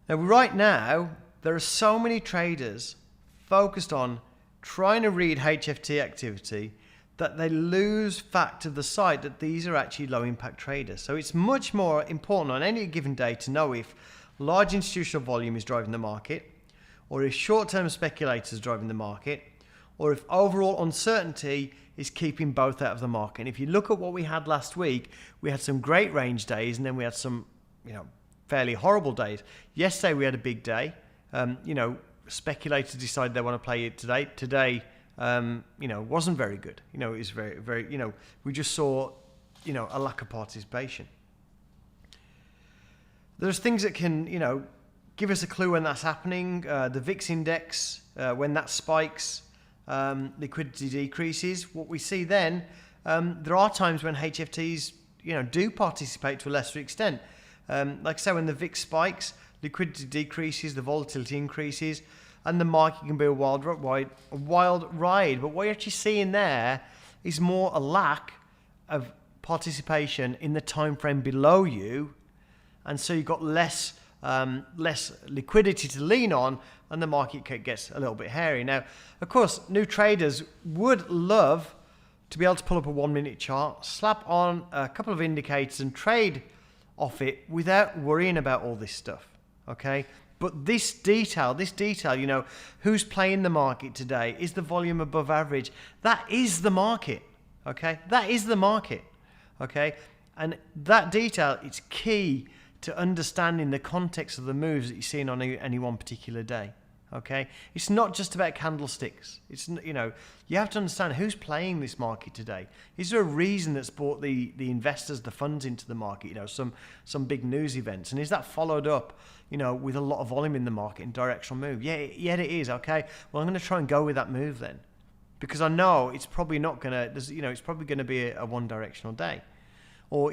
Now, right now, there are so many traders focused on trying to read HFT activity that they lose fact of the sight that these are actually low impact traders. So it's much more important on any given day to know if large institutional volume is driving the market, or if short-term speculators are driving the market, or if overall uncertainty is keeping both out of the market. And if you look at what we had last week, we had some great range days, and then we had some, fairly horrible days. Yesterday we had a big day. Speculators decided they want to play it today. Today, wasn't very good. It was very, very, we just saw, a lack of participation. There's things that can, give us a clue when that's happening. The VIX index, when that spikes, liquidity decreases. What we see then, there are times when HFTs, do participate to a lesser extent. Like I say, when the VIX spikes, liquidity decreases, the volatility increases, and the market can be a wild ride. But what you're actually seeing there is more a lack of participation in the time frame below you, and so you've got less liquidity to lean on, and the market gets a little bit hairy. Now, of course, new traders would love to be able to pull up a 1 minute chart, slap on a couple of indicators and trade off it without worrying about all this stuff, okay? But this detail, who's playing the market today? Is the volume above average? That is the market, okay? That is the market, okay? And that detail, it's key to understanding the context of the moves that you're seeing on any one particular day, okay? It's not just about candlesticks. It's, you have to understand who's playing this market today. Is there a reason that's brought the investors, the funds into the market, some big news events? And is that followed up, with a lot of volume in the market and directional move? Yeah, it is, okay? Well, I'm going to try and go with that move then, because I know it's probably not going to, it's probably going to be a one directional day. Or,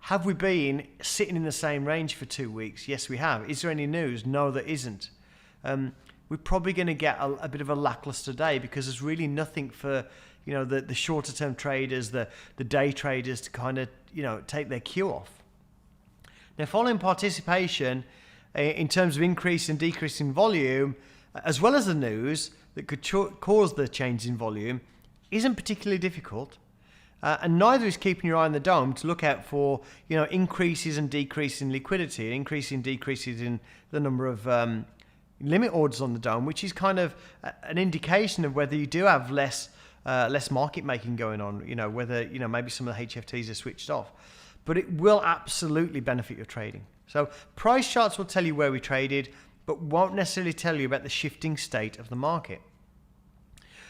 have we been sitting in the same range for 2 weeks? Yes, we have. Is there any news? No, there isn't. We're probably going to get a bit of a lackluster day, because there's really nothing for, the shorter term traders, the day traders to kind of, take their cue off. Now, following participation in terms of increase and decrease in volume, as well as the news that could cause the change in volume, isn't particularly difficult. And neither is keeping your eye on the dome to look out for, increases and decreases in liquidity, increases and decreases in the number of limit orders on the dome, which is kind of an indication of whether you do have less market making going on, whether, maybe some of the HFTs are switched off. But it will absolutely benefit your trading. So price charts will tell you where we traded, but won't necessarily tell you about the shifting state of the market.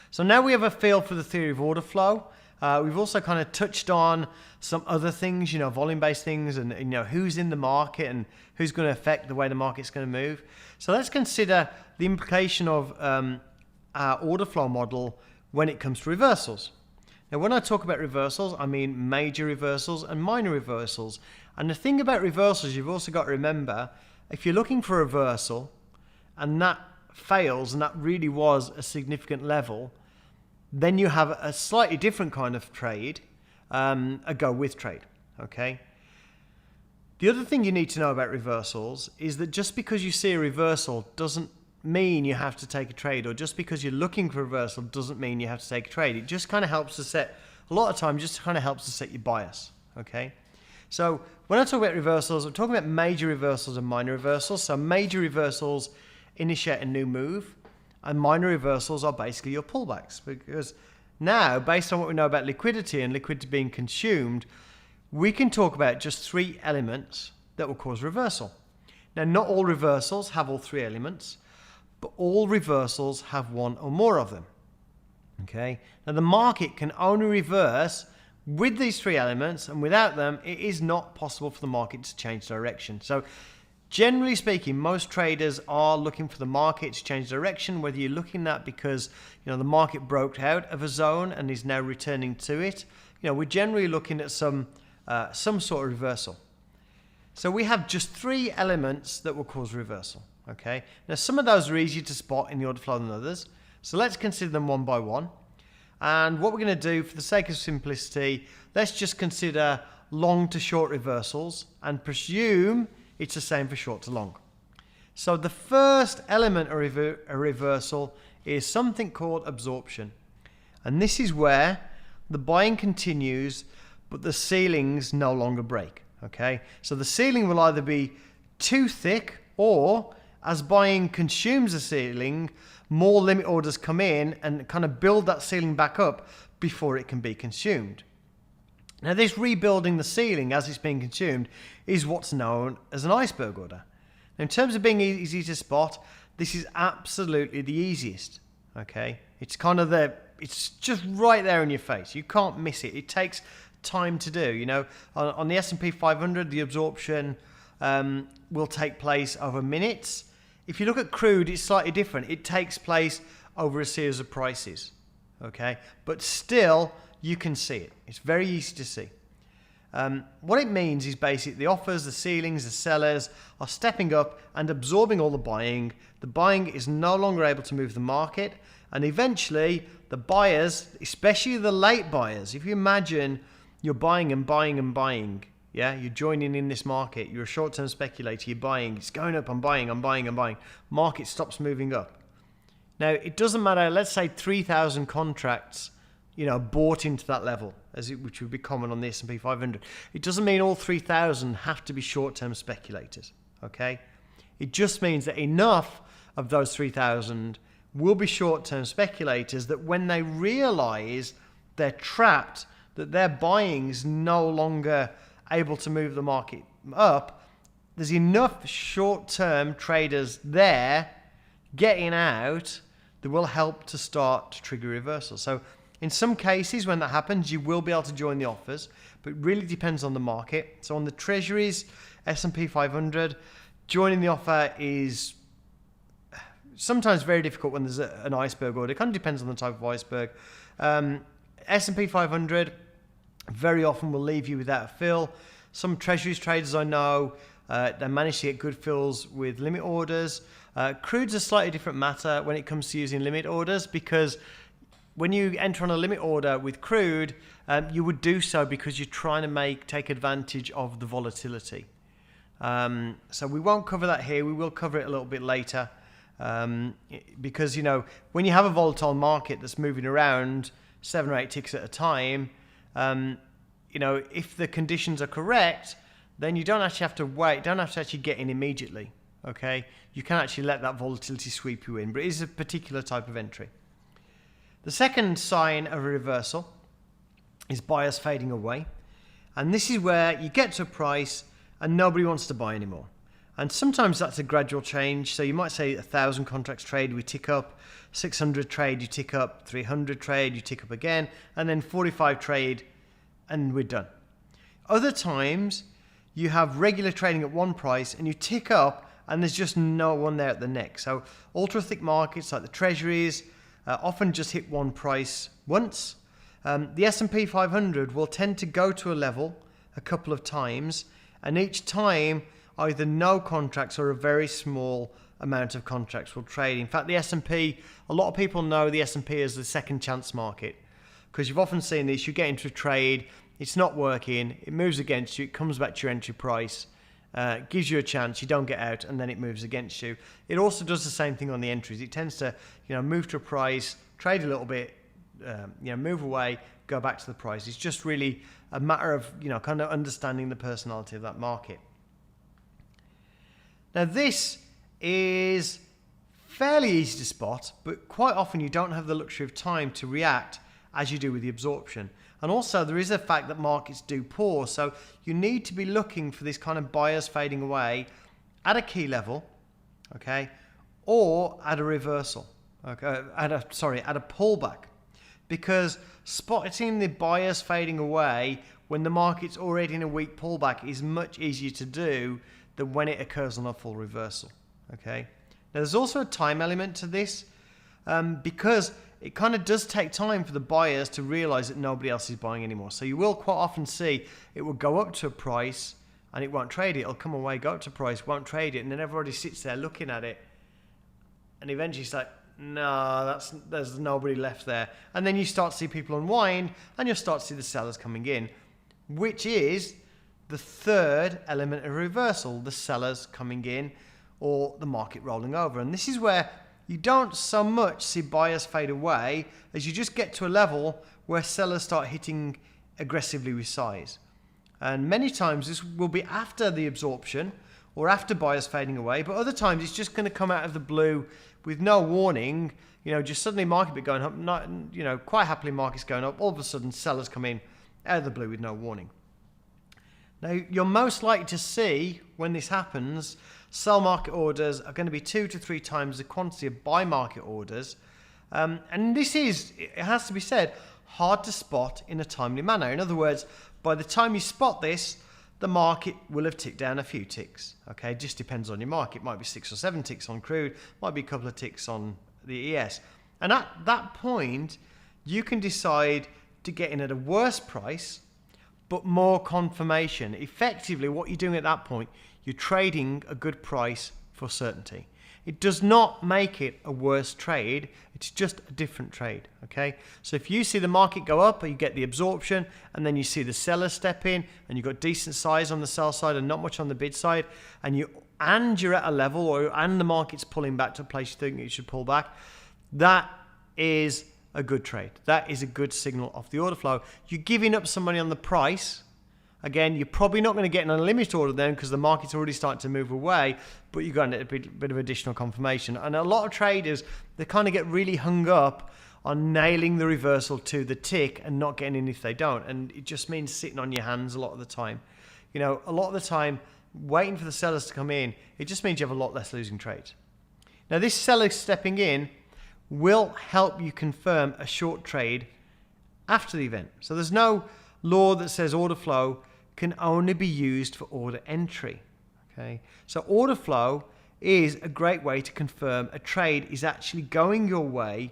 So now we have a feel for the theory of order flow. We've also kind of touched on some other things, volume-based things, and who's in the market and who's going to affect the way the market's going to move. So let's consider the implication of our order flow model when it comes to reversals. Now, when I talk about reversals, I mean major reversals and minor reversals. And the thing about reversals, you've also got to remember, if you're looking for a reversal and that fails, and that really was a significant level, then you have a slightly different kind of trade, a go with trade, okay? The other thing you need to know about reversals is that just because you see a reversal doesn't mean you have to take a trade, or just because you're looking for a reversal doesn't mean you have to take a trade. It just kind of helps to set, a lot of times, just kind of helps to set your bias, okay? So when I talk about reversals, I'm talking about major reversals and minor reversals. So major reversals initiate a new move, and minor reversals are basically your pullbacks, because now, based on what we know about liquidity and liquidity being consumed, we can talk about just 3 elements that will cause reversal. Now, not all reversals have all 3 elements, but all reversals have 1 or more of them. Okay? Now, the market can only reverse with these 3 elements, and without them, it is not possible for the market to change direction. So, generally speaking, most traders are looking for the market to change direction, whether you're looking at because the market broke out of a zone and is now returning to it. We're generally looking at some sort of reversal. So we have just 3 elements that will cause reversal. Okay. Now, some of those are easier to spot in the order flow than others. So let's consider them one by one. And what we're going to do, for the sake of simplicity, let's just consider long to short reversals and presume it's the same for short to long. So the first element of a reversal is something called absorption. And this is where the buying continues, but the ceilings no longer break. Okay, so the ceiling will either be too thick, or as buying consumes the ceiling, more limit orders come in and kind of build that ceiling back up before it can be consumed. Now, this rebuilding the ceiling as it's being consumed is what's known as an iceberg order. Now, in terms of being easy to spot, this is absolutely the easiest. Okay, it's kind of it's just right there in your face. You can't miss it. It takes time to do. You know, on the S&P 500, the absorption will take place over minutes. If you look at crude, it's slightly different. It takes place over a series of prices. Okay, but still, you can see it. It's very easy to see. What it means is basically the offers, the ceilings, the sellers are stepping up and absorbing all the buying. The buying is no longer able to move the market, and eventually the buyers, especially the late buyers, if you imagine you're buying and buying and buying, yeah, you're joining in this market, you're a short-term speculator, you're buying, it's going up, I'm buying, I'm buying, I'm buying. Market stops moving up. Now, it doesn't matter, let's say 3,000 contracts, you know, bought into that level, which would be common on the S&P 500. It doesn't mean all 3,000 have to be short-term speculators, okay? It just means that enough of those 3,000 will be short-term speculators that when they realize they're trapped, that their buying is no longer able to move the market up, there's enough short-term traders there getting out that will help to start to trigger reversal. So in some cases, when that happens, you will be able to join the offers, but it really depends on the market. So on the Treasuries, S&P 500, joining the offer is sometimes very difficult when there's an iceberg order. It kind of depends on the type of iceberg. S&P 500 very often will leave you without a fill. Some Treasuries traders I know, they manage to get good fills with limit orders. Crude's a slightly different matter when it comes to using limit orders, because when you enter on a limit order with crude, you would do so because you're trying to take advantage of the volatility. So we won't cover that here. We will cover it a little bit later, because, you know, when you have a volatile market that's moving around 7 or 8 ticks at a time, you know, if the conditions are correct, then you don't actually have to wait, don't have to actually get in immediately. Okay, you can actually let that volatility sweep you in, but it is a particular type of entry. The second sign of a reversal is buyers fading away. And this is where you get to a price and nobody wants to buy anymore. And sometimes that's a gradual change. So you might say 1,000 contracts trade, we tick up, 600 trade, you tick up, 300 trade, you tick up again, and then 45 trade, and we're done. Other times, you have regular trading at one price and you tick up and there's just no one there at the next. So ultra thick markets like the Treasuries often just hit one price once. The S&P 500 will tend to go to a level a couple of times, and each time either no contracts or a very small amount of contracts will trade. In fact, the S&P, a lot of people know the S&P as the second chance market, because you've often seen this. You get into a trade, it's not working, it moves against you, it comes back to your entry price, gives you a chance, you don't get out, and then it moves against you. It also does the same thing on the entries. It tends to, you know, move to a price, trade a little bit, you know, move away, go back to the price. It's just really a matter of, you know, kind of understanding the personality of that market. Now, this is fairly easy to spot, but quite often you don't have the luxury of time to react as you do with the absorption. And also there is a fact that markets do pause, so you need to be looking for this kind of buyers fading away at a key level, okay, or at a reversal, okay, at a pullback, because spotting the buyers fading away when the market's already in a weak pullback is much easier to do than when it occurs on a full reversal, okay. Now there's also a time element to this, because it kind of does take time for the buyers to realize that nobody else is buying anymore. So you will quite often see it will go up to a price and it won't trade it. It'll come away, go up to a price, won't trade it, and then everybody sits there looking at it, and eventually it's like, no, there's nobody left there. And then you start to see people unwind, and you'll start to see the sellers coming in, which is the third element of reversal, the sellers coming in or the market rolling over. And this is where you don't so much see buyers fade away as you just get to a level where sellers start hitting aggressively with size. And many times this will be after the absorption or after buyers fading away, but other times it's just going to come out of the blue with no warning. Just suddenly market bit going up, not, quite happily market's going up, all of a sudden sellers come in out of the blue with no warning. Now, you're most likely to see when this happens, sell market orders are going to be 2 to 3 times the quantity of buy market orders. And this is, it has to be said, hard to spot in a timely manner. In other words, by the time you spot this, the market will have ticked down a few ticks. Okay, it just depends on your market. It might be 6 or 7 ticks on crude, might be a couple of ticks on the ES. And at that point, you can decide to get in at a worse price, but more confirmation. Effectively, what you're doing at that point, you're trading a good price for certainty. It does not make it a worse trade, it's just a different trade, okay? So if you see the market go up, you get the absorption, and then you see the sellers step in, and you've got decent size on the sell side and not much on the bid side, and you're at a level, and the market's pulling back to a place you think it should pull back, that is a good trade. That is a good signal of the order flow. You're giving up some money on the price. Again, you're probably not going to get an unlimited order then because the market's already starting to move away, but you're going to get a bit of additional confirmation. And a lot of traders, they kind of get really hung up on nailing the reversal to the tick and not getting in if they don't. And it just means sitting on your hands a lot of the time. A lot of the time, waiting for the sellers to come in, it just means you have a lot less losing trades. Now, this seller stepping in will help you confirm a short trade after the event. So there's no law that says order flow can only be used for order entry. Okay, so order flow is a great way to confirm a trade is actually going your way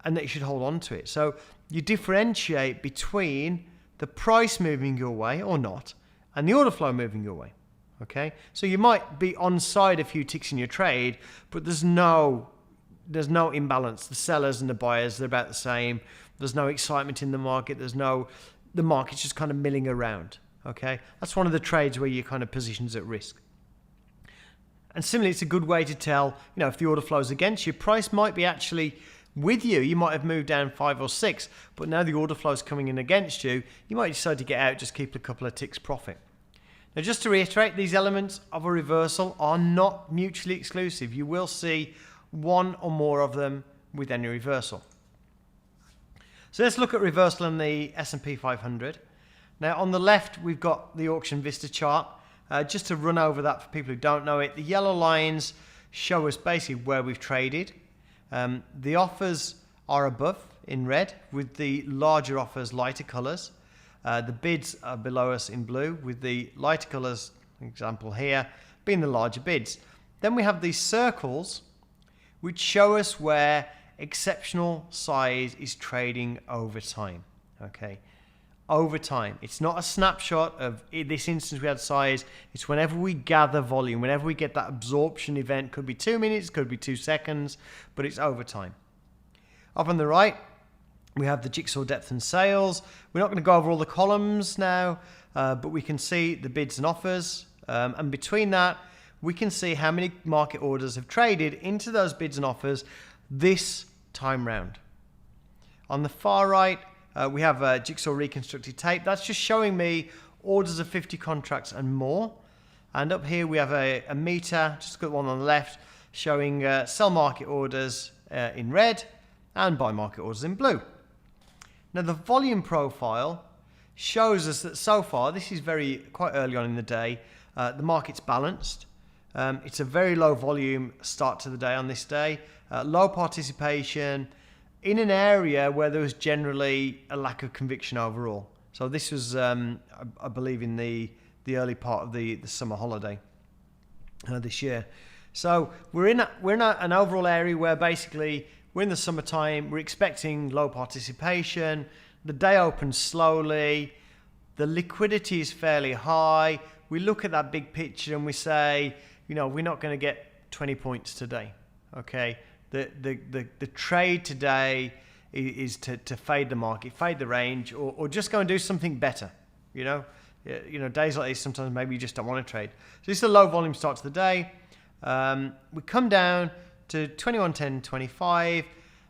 and that you should hold on to it. So you differentiate between the price moving your way or not and the order flow moving your way. Okay, so you might be onside a few ticks in your trade, but there's no imbalance. The sellers and the buyers, they're about the same. There's no excitement in the market. The market's just kind of milling around. Okay, that's one of the trades where your kind of position's at risk. And similarly, it's a good way to tell, if the order flows against you, price might be actually with you. You might have moved down 5 or 6, but now the order flow is coming in against you. You might decide to get out, just keep a couple of ticks profit. Now, just to reiterate, these elements of a reversal are not mutually exclusive. You will see one or more of them with any reversal. So let's look at reversal in the S&P 500. Now, on the left, we've got the Auction Vista chart. Just to run over that for people who don't know it, the yellow lines show us basically where we've traded. The offers are above in red, with the larger offers lighter colours. The bids are below us in blue, with the lighter colours, example here, being the larger bids. Then we have these circles, which show us where exceptional size is trading over time. Okay, over time. It's not a snapshot of, in this instance we had size. It's whenever we gather volume, whenever we get that absorption event. Could be 2 minutes, could be 2 seconds, but it's over time. Up on the right, we have the jigsaw depth and sales. We're not going to go over all the columns now, but we can see the bids and offers. And between that, we can see how many market orders have traded into those bids and offers this time round. On the far right, we have a jigsaw reconstructed tape. That's just showing me orders of 50 contracts and more. And up here we have a meter, just got one on the left, showing sell market orders in red and buy market orders in blue. Now the volume profile shows us that so far, this is quite early on in the day, the market's balanced. It's a very low volume start to the day on this day, low participation in an area where there was generally a lack of conviction overall. So this was, I believe, in the early part of the summer holiday this year. So we're in an overall area where basically we're in the summertime, we're expecting low participation, the day opens slowly, the liquidity is fairly high. We look at that big picture and we say, we're not going to get 20 points today. Okay, the trade today is to fade the market, fade the range, or just go and do something better. Days like this, sometimes maybe you just don't want to trade. So this is a low volume start to the day. We come down to 21.10.25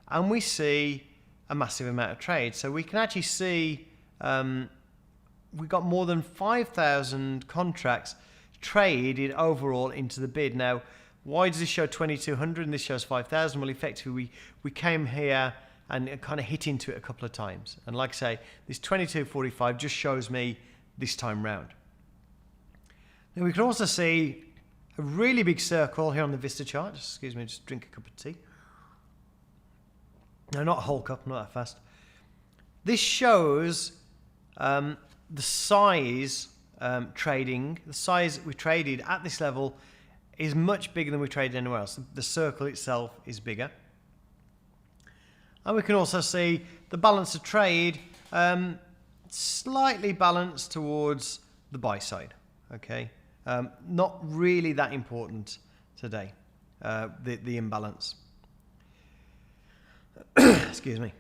and we see a massive amount of trade. So we can actually see we've got more than 5,000 contracts traded overall into the bid. Now, why does this show 2200 and this shows 5000? Well, effectively, we came here and kind of hit into it a couple of times. And like I say, this 2245 just shows me this time round. Now, we can also see a really big circle here on the Vista chart. Just, excuse me, just drink a cup of tea. No, not a whole cup, not that fast. This shows the size trading. The size we traded at this level is much bigger than we traded anywhere else. The circle itself is bigger. And we can also see the balance of trade slightly balanced towards the buy side. Okay, not really that important today, the imbalance. Excuse me.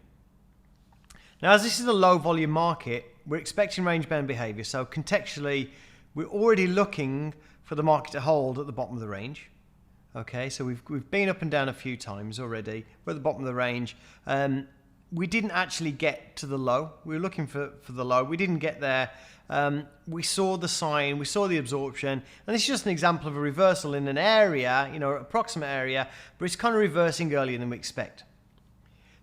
Now, as this is a low volume market, we're expecting range bound behavior. So contextually, we're already looking for the market to hold at the bottom of the range. Okay, so we've been up and down a few times already. We're at the bottom of the range. We didn't actually get to the low. We were looking for the low. We didn't get there. We saw the sign, we saw the absorption, and this is just an example of a reversal in an area, approximate area, but it's kind of reversing earlier than we expect.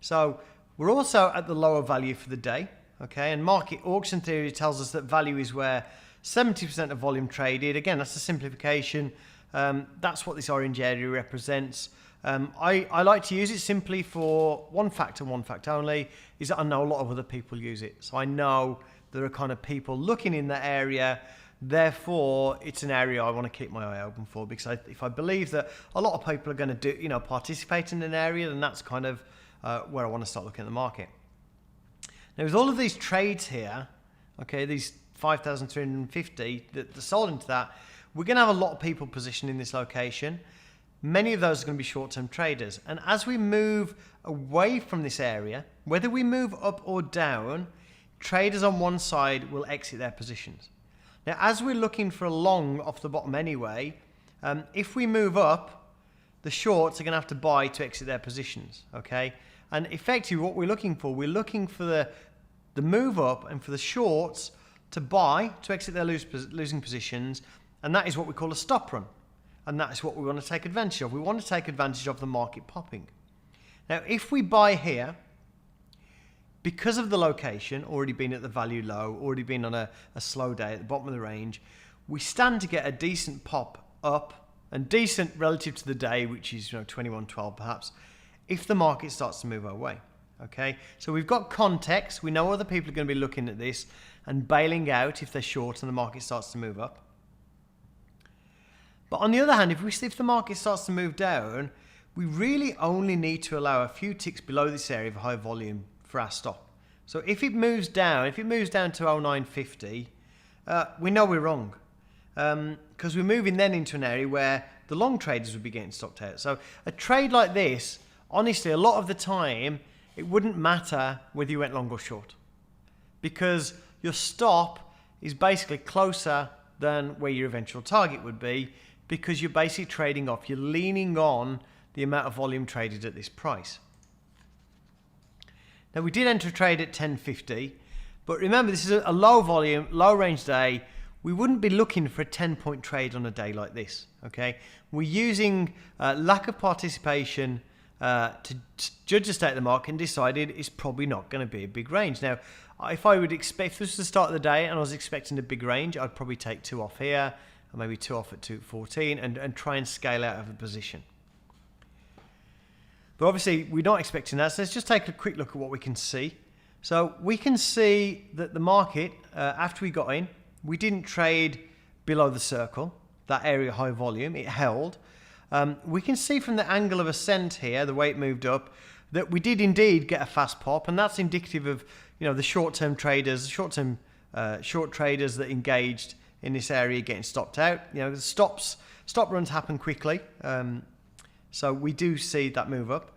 So we're also at the lower value for the day. Okay, and market auction theory tells us that value is where 70% of volume traded. Again, that's a simplification. That's what this orange area represents. I like to use it simply for one fact and one fact only, is that I know a lot of other people use it. So I know there are kind of people looking in that area. Therefore, it's an area I want to keep my eye open for, because if I believe that a lot of people are going to participate in an area, then that's kind of where I want to start looking at the market. Now, with all of these trades here, okay, these 5,350 that are sold into that, we're going to have a lot of people positioned in this location. Many of those are going to be short-term traders. And as we move away from this area, whether we move up or down, traders on one side will exit their positions. Now, as we're looking for a long off the bottom anyway, if we move up, the shorts are going to have to buy to exit their positions, okay? And effectively what we're looking for the move up and for the shorts to buy to exit their losing positions, and that is what we call a stop run. And that is what we want to take advantage of. We want to take advantage of the market popping. Now, if we buy here, because of the location, already been at the value low, already been on a slow day at the bottom of the range, we stand to get a decent pop up, and decent relative to the day, which is 21.12 perhaps, if the market starts to move our way. Okay, so we've got context. We know other people are going to be looking at this and bailing out if they're short and the market starts to move up. But on the other hand, if the market starts to move down, we really only need to allow a few ticks below this area of high volume for our stop. So if it moves down to 0950, we know we're wrong, because we're moving then into an area where the long traders would be getting stopped out. So a trade like this, honestly, a lot of the time, it wouldn't matter whether you went long or short, because your stop is basically closer than where your eventual target would be, because you're basically trading off. You're leaning on the amount of volume traded at this price. Now, we did enter a trade at 10.50, but remember, this is a low volume, low range day. We wouldn't be looking for a 10-point trade on a day like this, okay? We're using lack of participation to judge the state of the market, and decided it's probably not going to be a big range. Now, if this was the start of the day and I was expecting a big range, I'd probably take 2 off here, or maybe 2 off at 214, and try and scale out of the position. But obviously, we're not expecting that, so let's just take a quick look at what we can see. So we can see that the market, after we got in, we didn't trade below the circle, that area high volume, it held. We can see from the angle of ascent here, the way it moved up, that we did indeed get a fast pop, and that's indicative of the short-term traders, short traders that engaged in this area getting stopped out. The stop runs happen quickly, so we do see that move up.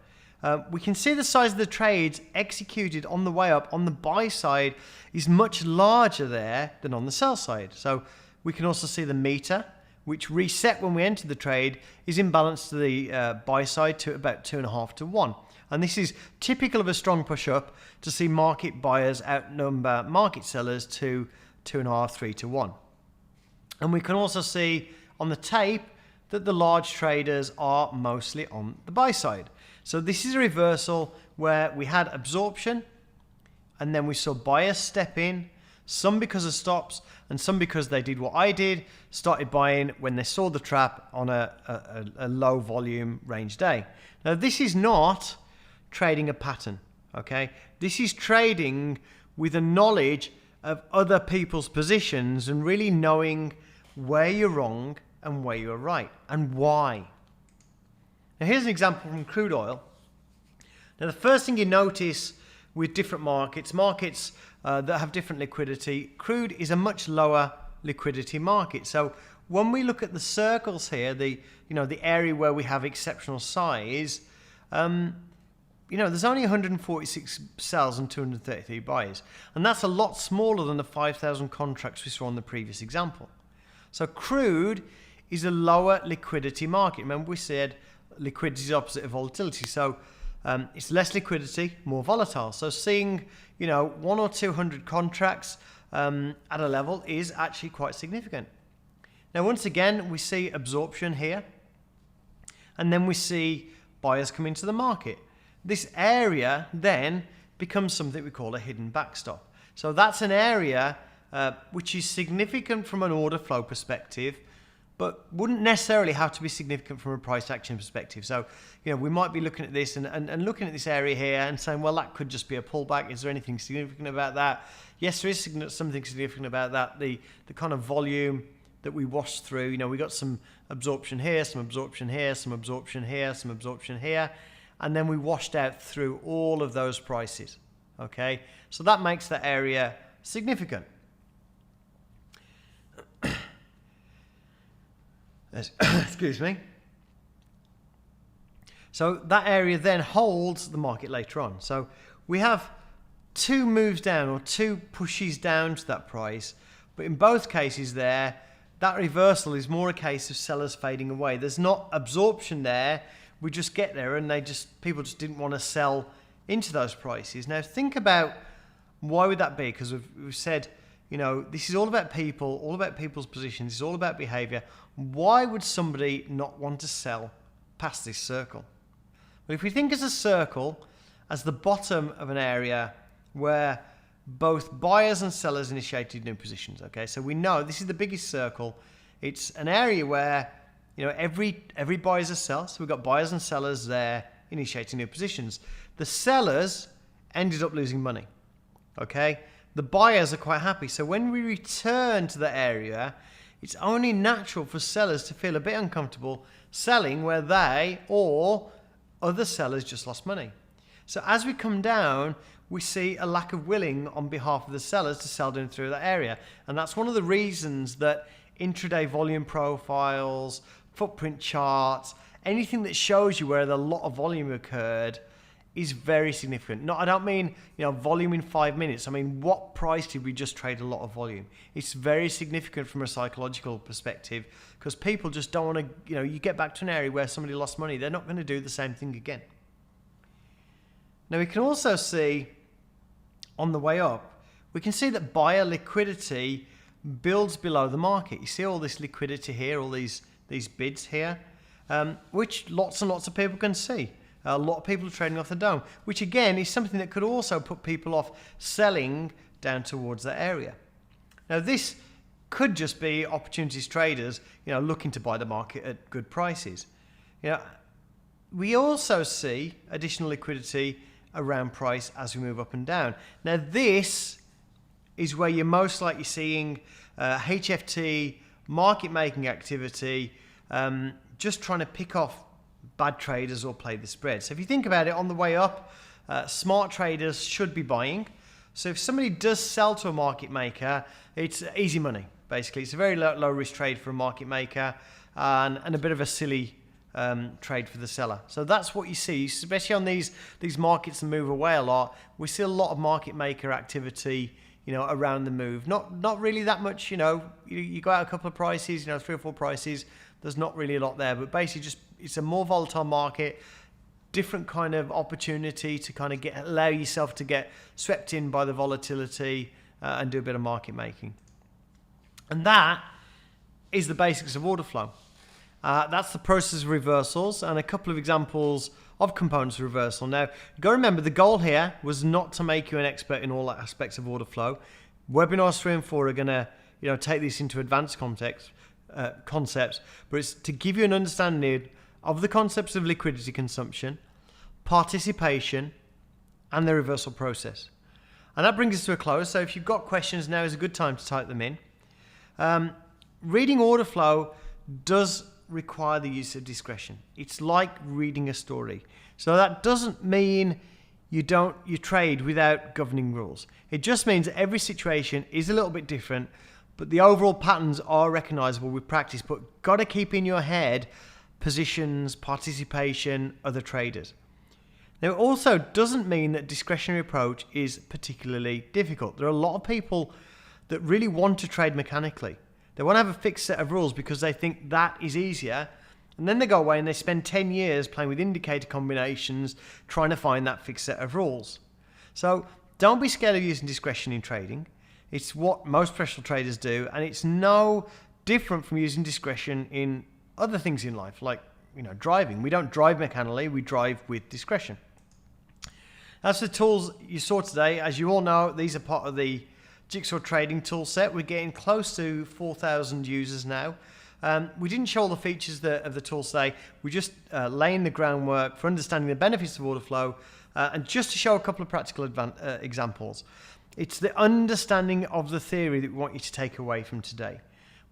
We can see the size of the trades executed on the way up on the buy side is much larger there than on the sell side. So we can also see the meter, which reset when we entered the trade, is in balance to the buy side to about 2.5 to 1. And this is typical of a strong push up to see market buyers outnumber market sellers to 2.5, 3 to 1. And we can also see on the tape that the large traders are mostly on the buy side. So this is a reversal where we had absorption and then we saw buyers step in, some because of stops and some because they did what I did, started buying when they saw the trap on a low volume range day. Now this is not trading a pattern, okay? This is trading with a knowledge of other people's positions and really knowing where you're wrong and where you're right and why. Now here's an example from crude oil. Now the first thing you notice with different markets that have different liquidity, crude is a much lower liquidity market. So when we look at the circles here, the area where we have exceptional size, there's only 146 sells and 233 buys, and that's a lot smaller than the 5,000 contracts we saw on the previous example. So crude is a lower liquidity market. Remember we said liquidity is opposite of volatility. So it's less liquidity, more volatile. So seeing 1 or 200 contracts at a level is actually quite significant. Now once again we see absorption here, and then we see buyers come into the market. This area then becomes something we call a hidden backstop. So that's an area which is significant from an order flow perspective, but wouldn't necessarily have to be significant from a price action perspective. So, we might be looking at this and looking at this area here and saying, well, that could just be a pullback. Is there anything significant about that? Yes, there is something significant about that. The kind of volume that we washed through, we got some absorption here, some absorption here, some absorption here, some absorption here, and then we washed out through all of those prices, okay? So that makes that area significant. Excuse me. So that area then holds the market later on. So we have two moves down or two pushes down to that price, but in both cases there, that reversal is more a case of sellers fading away. There's not absorption there. We just get there and people just didn't want to sell into those prices. Now think about why would that be? Because we've said, this is all about people, all about people's positions, it's all about behavior. Why would somebody not want to sell past this circle? Well, if we think as a circle, as the bottom of an area where both buyers and sellers initiated new positions, okay? So we know this is the biggest circle. It's an area where, every buyer is a seller. So we've got buyers and sellers there initiating new positions. The sellers ended up losing money, okay? The buyers are quite happy. So when we return to the area, it's only natural for sellers to feel a bit uncomfortable selling where they or other sellers just lost money. So as we come down, we see a lack of willing on behalf of the sellers to sell down through that area. And that's one of the reasons that intraday volume profiles, footprint charts, anything that shows you where a lot of volume occurred is very significant. I don't mean, volume in 5 minutes. I mean, what price did we just trade a lot of volume? It's very significant from a psychological perspective because people just don't want to, you get back to an area where somebody lost money, they're not going to do the same thing again. Now we can also see on the way up, we can see that buyer liquidity builds below the market. You see all this liquidity here, all these bids here, which lots and lots of people can see. A lot of people are trading off the dome, which again is something that could also put people off selling down towards that area. Now this could just be opportunities traders, looking to buy the market at good prices. We also see additional liquidity around price as we move up and down. Now this is where you're most likely seeing HFT, market making activity, just trying to pick off bad traders or play the spread. So if you think about it, on the way up, smart traders should be buying. So if somebody does sell to a market maker, it's easy money, basically. It's a very low risk trade for a market maker and a bit of a silly trade for the seller. So that's what you see, especially on these markets that move away a lot. We see a lot of market maker activity, around the move. Not really that much, you go out a couple of prices, 3 or 4 prices. There's not really a lot there, but basically just it's a more volatile market, different kind of opportunity to kind of allow yourself to get swept in by the volatility and do a bit of market making. And that is the basics of order flow. That's the process of reversals and a couple of examples of components of reversal. Now, you've got to remember the goal here was not to make you an expert in all aspects of order flow. Webinars 3 and 4 are going to take this into advanced concepts, but it's to give you an understanding of the concepts of liquidity consumption, participation, and the reversal process. And that brings us to a close. So if you've got questions, now is a good time to type them in. Reading order flow does require the use of discretion. It's like reading a story. So that doesn't mean you trade without governing rules. It just means that every situation is a little bit different, but the overall patterns are recognizable with practice. But got to keep in your head positions, participation, other traders. Now, it also doesn't mean that discretionary approach is particularly difficult. There are a lot of people that really want to trade mechanically. They want to have a fixed set of rules because they think that is easier. And then they go away and they spend 10 years playing with indicator combinations, trying to find that fixed set of rules. So don't be scared of using discretion in trading. It's what most professional traders do, and it's no different from using discretion in other things in life, like driving. We don't drive mechanically, we drive with discretion. That's the tools you saw today. As you all know, these are part of the Jigsaw trading tool set. We're getting close to 4,000 users now. We didn't show all the features of the tool today. We're just laying the groundwork for understanding the benefits of order flow, and just to show a couple of practical examples. It's the understanding of the theory that we want you to take away from today.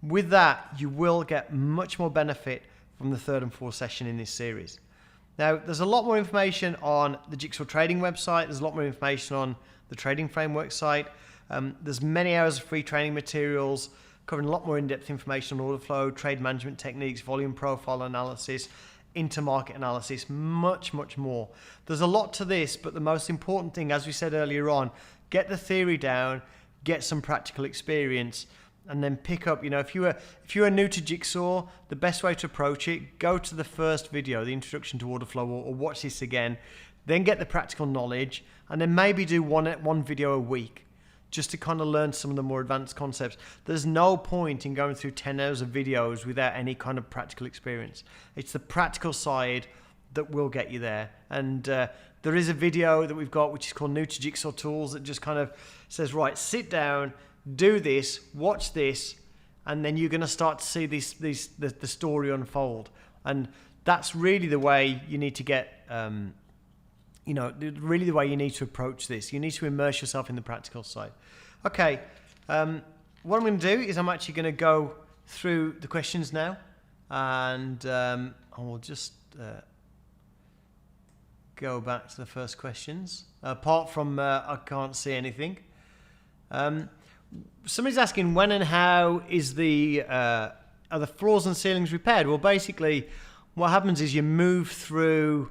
With that, you will get much more benefit from the third and fourth session in this series. Now, there's a lot more information on the Jigsaw Trading website. There's a lot more information on the Trading Framework site. There's many hours of free training materials covering a lot more in-depth information on order flow, trade management techniques, volume profile analysis, intermarket analysis, much, much more. There's a lot to this, but the most important thing, as we said earlier on, get the theory down, get some practical experience, and then pick up, if you are new to Jigsaw, the best way to approach it, go to the first video, the introduction to order flow, or watch this again, then get the practical knowledge, and then maybe do one video a week, just to kind of learn some of the more advanced concepts. There's no point in going through 10 hours of videos without any kind of practical experience. It's the practical side that will get you there. And there is a video that we've got which is called New to Jigsaw Tools that just kind of says, right, sit down, do this, watch this, and then you're going to start to see the story unfold. And that's really the way you need to get, really the way you need to approach this. You need to immerse yourself in the practical side. Okay, what I'm going to do is I'm actually going to go through the questions now, and I will just go back to the first questions. Apart from I can't see anything. Somebody's asking when and how is are the floors and ceilings repaired? Well, basically, what happens is you move through.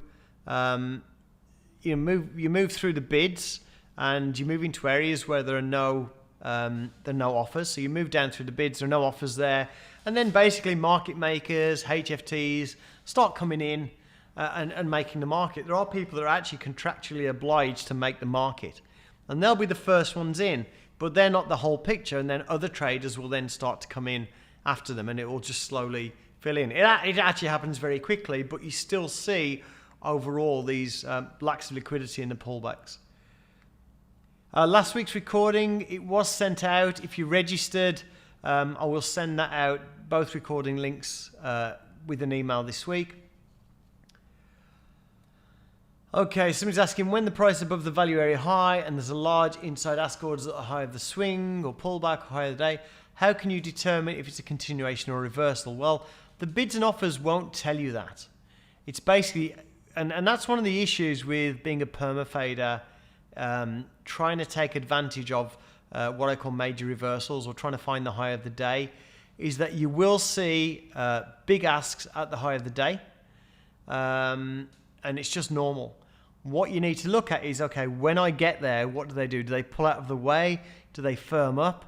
You move through the bids, and you move into areas where there are no offers. So you move down through the bids, there are no offers there, and then basically market makers, HFTs start coming in and making the market. There are people that are actually contractually obliged to make the market, and they'll be the first ones in, but they're not the whole picture. And then other traders will then start to come in after them, and it will just slowly fill in. It actually happens very quickly, but you still see overall these lacks of liquidity in the pullbacks. Last week's recording, it was sent out. If you registered, I will send that out, both recording links with an email this week. Okay, somebody's asking when the price is above the value area high and there's a large inside ask orders at the high of the swing or pullback or high of the day, how can you determine if it's a continuation or a reversal? Well, the bids and offers won't tell you that. It's basically, and that's one of the issues with being a perma-fader, trying to take advantage of what I call major reversals or trying to find the high of the day, is that you will see big asks at the high of the day, and it's just normal. What you need to look at is, okay, when I get there, what do? Do they pull out of the way? Do they firm up?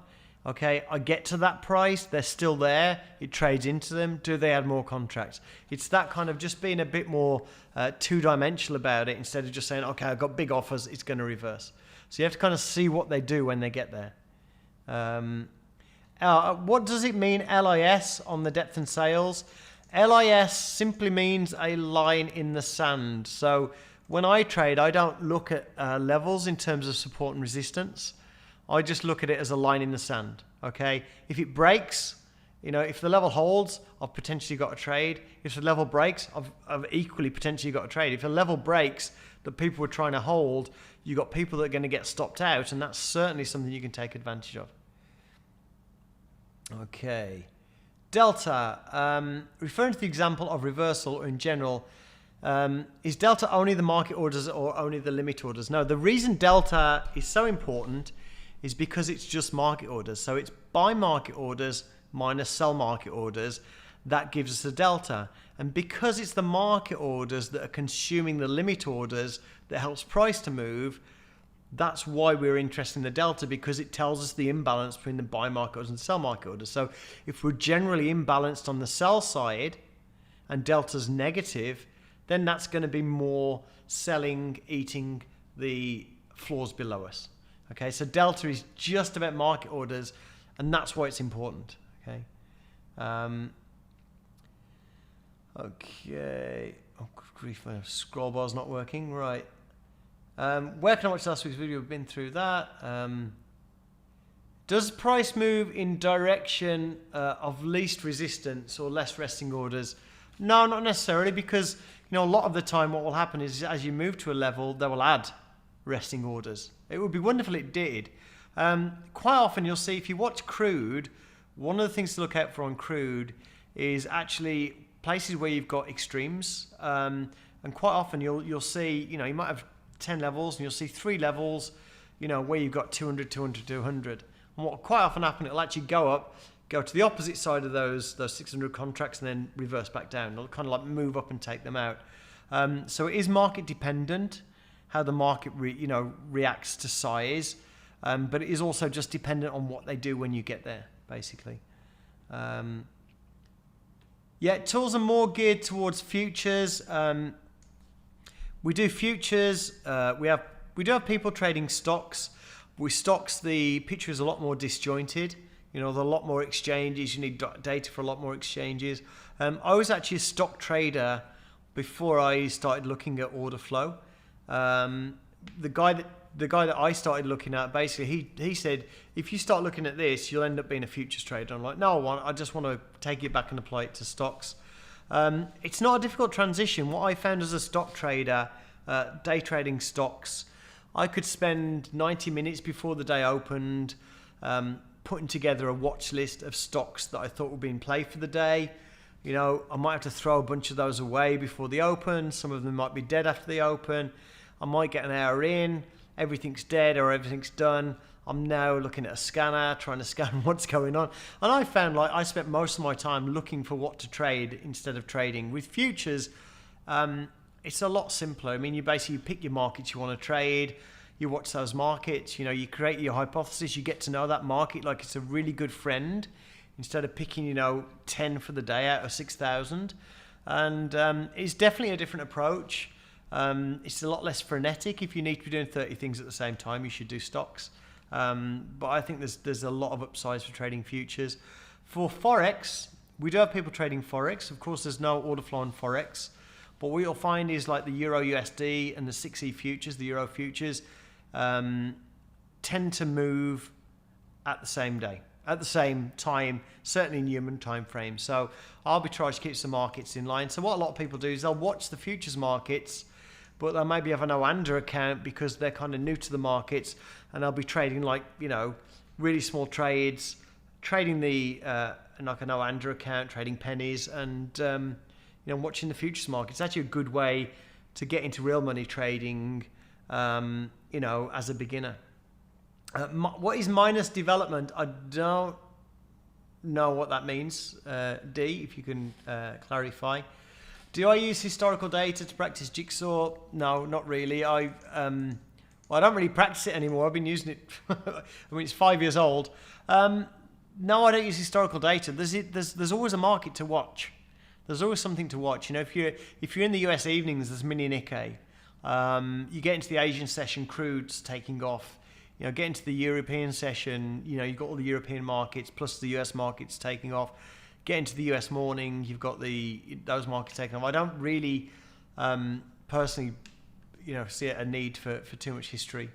Okay, I get to that price, they're still there, it trades into them. Do they add more contracts? It's that kind of just being a bit more two-dimensional about it instead of just saying, okay, I've got big offers, it's going to reverse. So you have to kind of see what they do when they get there. What does it mean, LIS, on the depth and sales? LIS simply means a line in the sand. So when I trade, I don't look at levels in terms of support and resistance. I just look at it as a line in the sand. Okay, if it breaks, if the level holds, I've potentially got a trade. If the level breaks, I've equally potentially got a trade. If the level breaks that people are trying to hold, you've got people that are going to get stopped out, and that's certainly something you can take advantage of. Okay, delta, referring to the example of reversal or in general, is delta only the market orders or only the limit orders? No, the reason delta is so important is because it's just market orders. So it's buy market orders minus sell market orders. That gives us a delta. And because it's the market orders that are consuming the limit orders that helps price to move, that's why we're interested in the delta, because it tells us the imbalance between the buy market orders and sell market orders. So if we're generally imbalanced on the sell side and delta's negative, then that's going to be more selling eating the floors below us. Okay, so delta is just about market orders, and that's why it's important. Okay. Okay. Oh, good grief, my scroll bar's not working. Right. Where can I watch last week's video? We've been through that. Does price move in direction of least resistance or less resting orders? No, not necessarily, because a lot of the time what will happen is as you move to a level, they will add resting orders. It would be wonderful if it did. Quite often you'll see, if you watch crude, one of the things to look out for on crude is actually places where you've got extremes. And quite often you'll see, you might have 10 levels and you'll see 3 levels, where you've got 200, 200, 200. And what quite often happen, it'll actually go to the opposite side of those 600 contracts and then reverse back down. It'll kind of like move up and take them out. So it is market dependent, how the market reacts to size, but it is also just dependent on what they do when you get there, basically. Yeah, tools are more geared towards futures. We do futures. We do have people trading stocks. With stocks, the picture is a lot more disjointed. There are a lot more exchanges. You need data for a lot more exchanges. I was actually a stock trader before I started looking at order flow. The guy that I started looking at, basically, he said, if you start looking at this, you'll end up being a futures trader. I'm like, no, I just want to take it back and apply it to stocks. It's not a difficult transition. What I found as a stock trader, day trading stocks, I could spend 90 minutes before the day opened, putting together a watch list of stocks that I thought would be in play for the day. I might have to throw a bunch of those away before the open. Some of them might be dead after the open. I might get an hour in, everything's dead or everything's done. I'm now looking at a scanner, trying to scan what's going on. And I found I spent most of my time looking for what to trade instead of trading. With futures, it's a lot simpler. I mean, you basically pick your markets you want to trade. You watch those markets, you create your hypothesis, you get to know that market like it's a really good friend instead of picking, 10 for the day out of 6,000. And it's definitely a different approach. It's a lot less frenetic. If you need to be doing 30 things at the same time, you should do stocks. But I think there's a lot of upsides for trading futures. For Forex, we do have people trading Forex. Of course, there's no order flow on Forex. But what you'll find is like the Euro USD and the 6E futures, the Euro futures, tend to move at the same day, at the same time, certainly in human time frame. So arbitrage keeps the markets in line. So what a lot of people do is they'll watch the futures markets, but they'll maybe have an OANDA account because they're kind of new to the markets, and they'll be trading really small trades, trading like an OANDA account, trading pennies, and watching the futures market. It's actually a good way to get into real money trading, as a beginner. What is minus development? I don't know what that means. D, if you can clarify. Do I use historical data to practice jigsaw? No, not really. I don't really practice it anymore. I've been using it. It's 5 years old. No, I don't use historical data. There's always a market to watch. There's always something to watch. If you're in the US evenings, there's mini Nikkei. You get into the Asian session, crude's taking off. get into the European session, you've got all the European markets plus the US markets taking off. Get into the US morning, you've got those markets taking off. I don't really personally, see a need for too much history.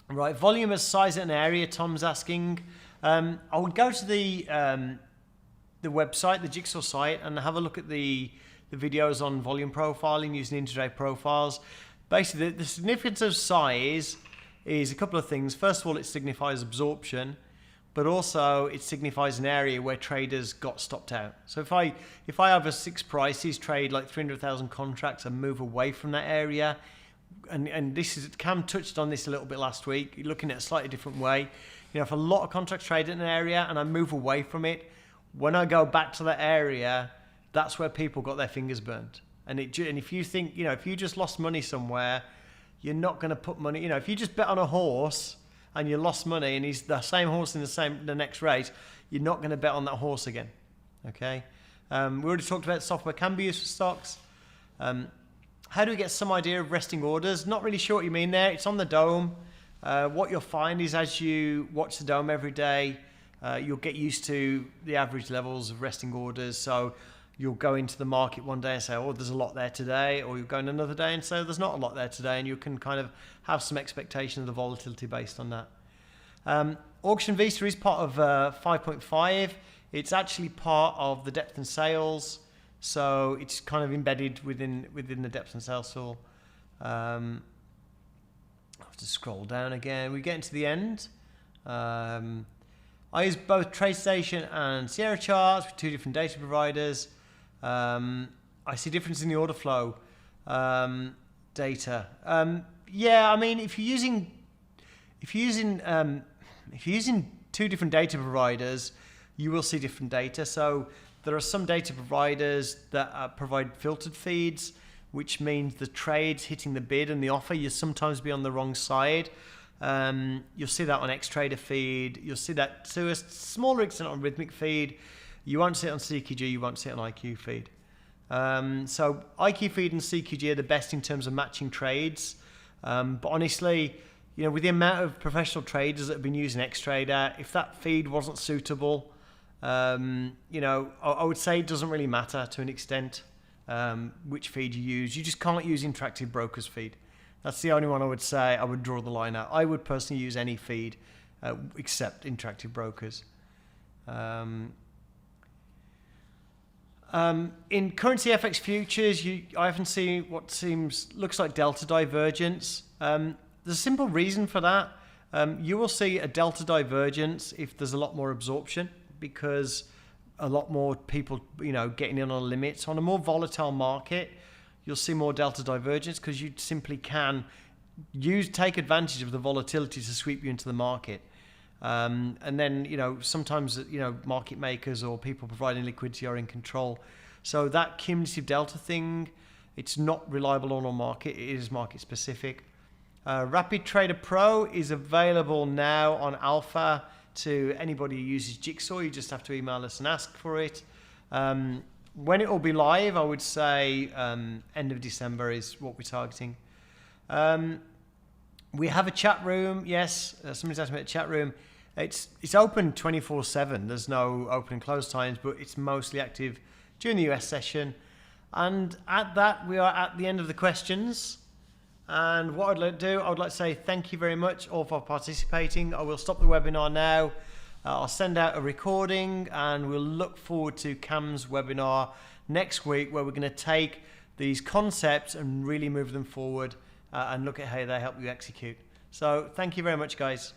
Right, volume as size and area, Tom's asking. I would go to the website, the Jigsaw site, and have a look at the videos on volume profiling using intraday profiles. Basically, the significance of size is a couple of things. First of all, it signifies absorption, but also it signifies an area where traders got stopped out. So if I have a 6 prices, trade like 300,000 contracts and move away from that area, and this is, Cam touched on this a little bit last week, looking at a slightly different way. If a lot of contracts trade in an area and I move away from it, when I go back to that area, that's where people got their fingers burnt. And if you think, if you just lost money somewhere, you're not going to put money, if you just bet on a horse and you lost money and he's the same horse in the next race, you're not going to bet on that horse again. Okay. We already talked about software can be used for stocks. How do we get some idea of resting orders? Not really sure what you mean there. It's on the dome. What you'll find is as you watch the dome every day, you'll get used to the average levels of resting orders. So you'll go into the market one day and say, oh, there's a lot there today. Or you'll go in another day and say, there's not a lot there today. And you can kind of have some expectation of the volatility based on that. Auction Vista is part of 5.5. It's actually part of the depth and sales. So it's kind of embedded within the depth and sales tool. I have to scroll down again. We get into the end. I use both TradeStation and Sierra charts with 2 different data providers. I see difference in the order flow data. Yeah, I mean, if you're using 2 different data providers, you will see different data. So there are some data providers that provide filtered feeds, which means the trades hitting the bid and the offer, you sometimes be on the wrong side. You'll see that on XTrader feed. You'll see that to a smaller extent on Rhythmic feed. You won't see it on CQG. You won't see it on IQ feed. So IQ feed and CQG are the best in terms of matching trades. But honestly, with the amount of professional traders that have been using XTrader, if that feed wasn't suitable, I would say it doesn't really matter to an extent which feed you use. You just can't use Interactive Brokers feed. That's the only one I would say I would draw the line at. I would personally use any feed except Interactive Brokers. In currency FX futures, I often see what looks like delta divergence. There's a simple reason for that. You will see a delta divergence if there's a lot more absorption, because a lot more people, getting in on limits. On a more volatile market, you'll see more delta divergence because you simply can take advantage of the volatility to sweep you into the market. And then, sometimes, market makers or people providing liquidity are in control. So that cumulative delta thing, it's not reliable on a market. It is market specific. Rapid Trader Pro is available now on alpha to anybody who uses Jigsaw. You just have to email us and ask for it. When it will be live, I would say end of December is what we're targeting. We have a chat room. Yes, somebody's asked me about a chat room. It's open 24/7. There's no open and close times, but it's mostly active during the US session. And at that, we are at the end of the questions. And what I'd like to do, I would like to say thank you very much all for participating. I will stop the webinar now. I'll send out a recording and we'll look forward to Cam's webinar next week, where we're going to take these concepts and really move them forward and look at how they help you execute. So thank you very much, guys.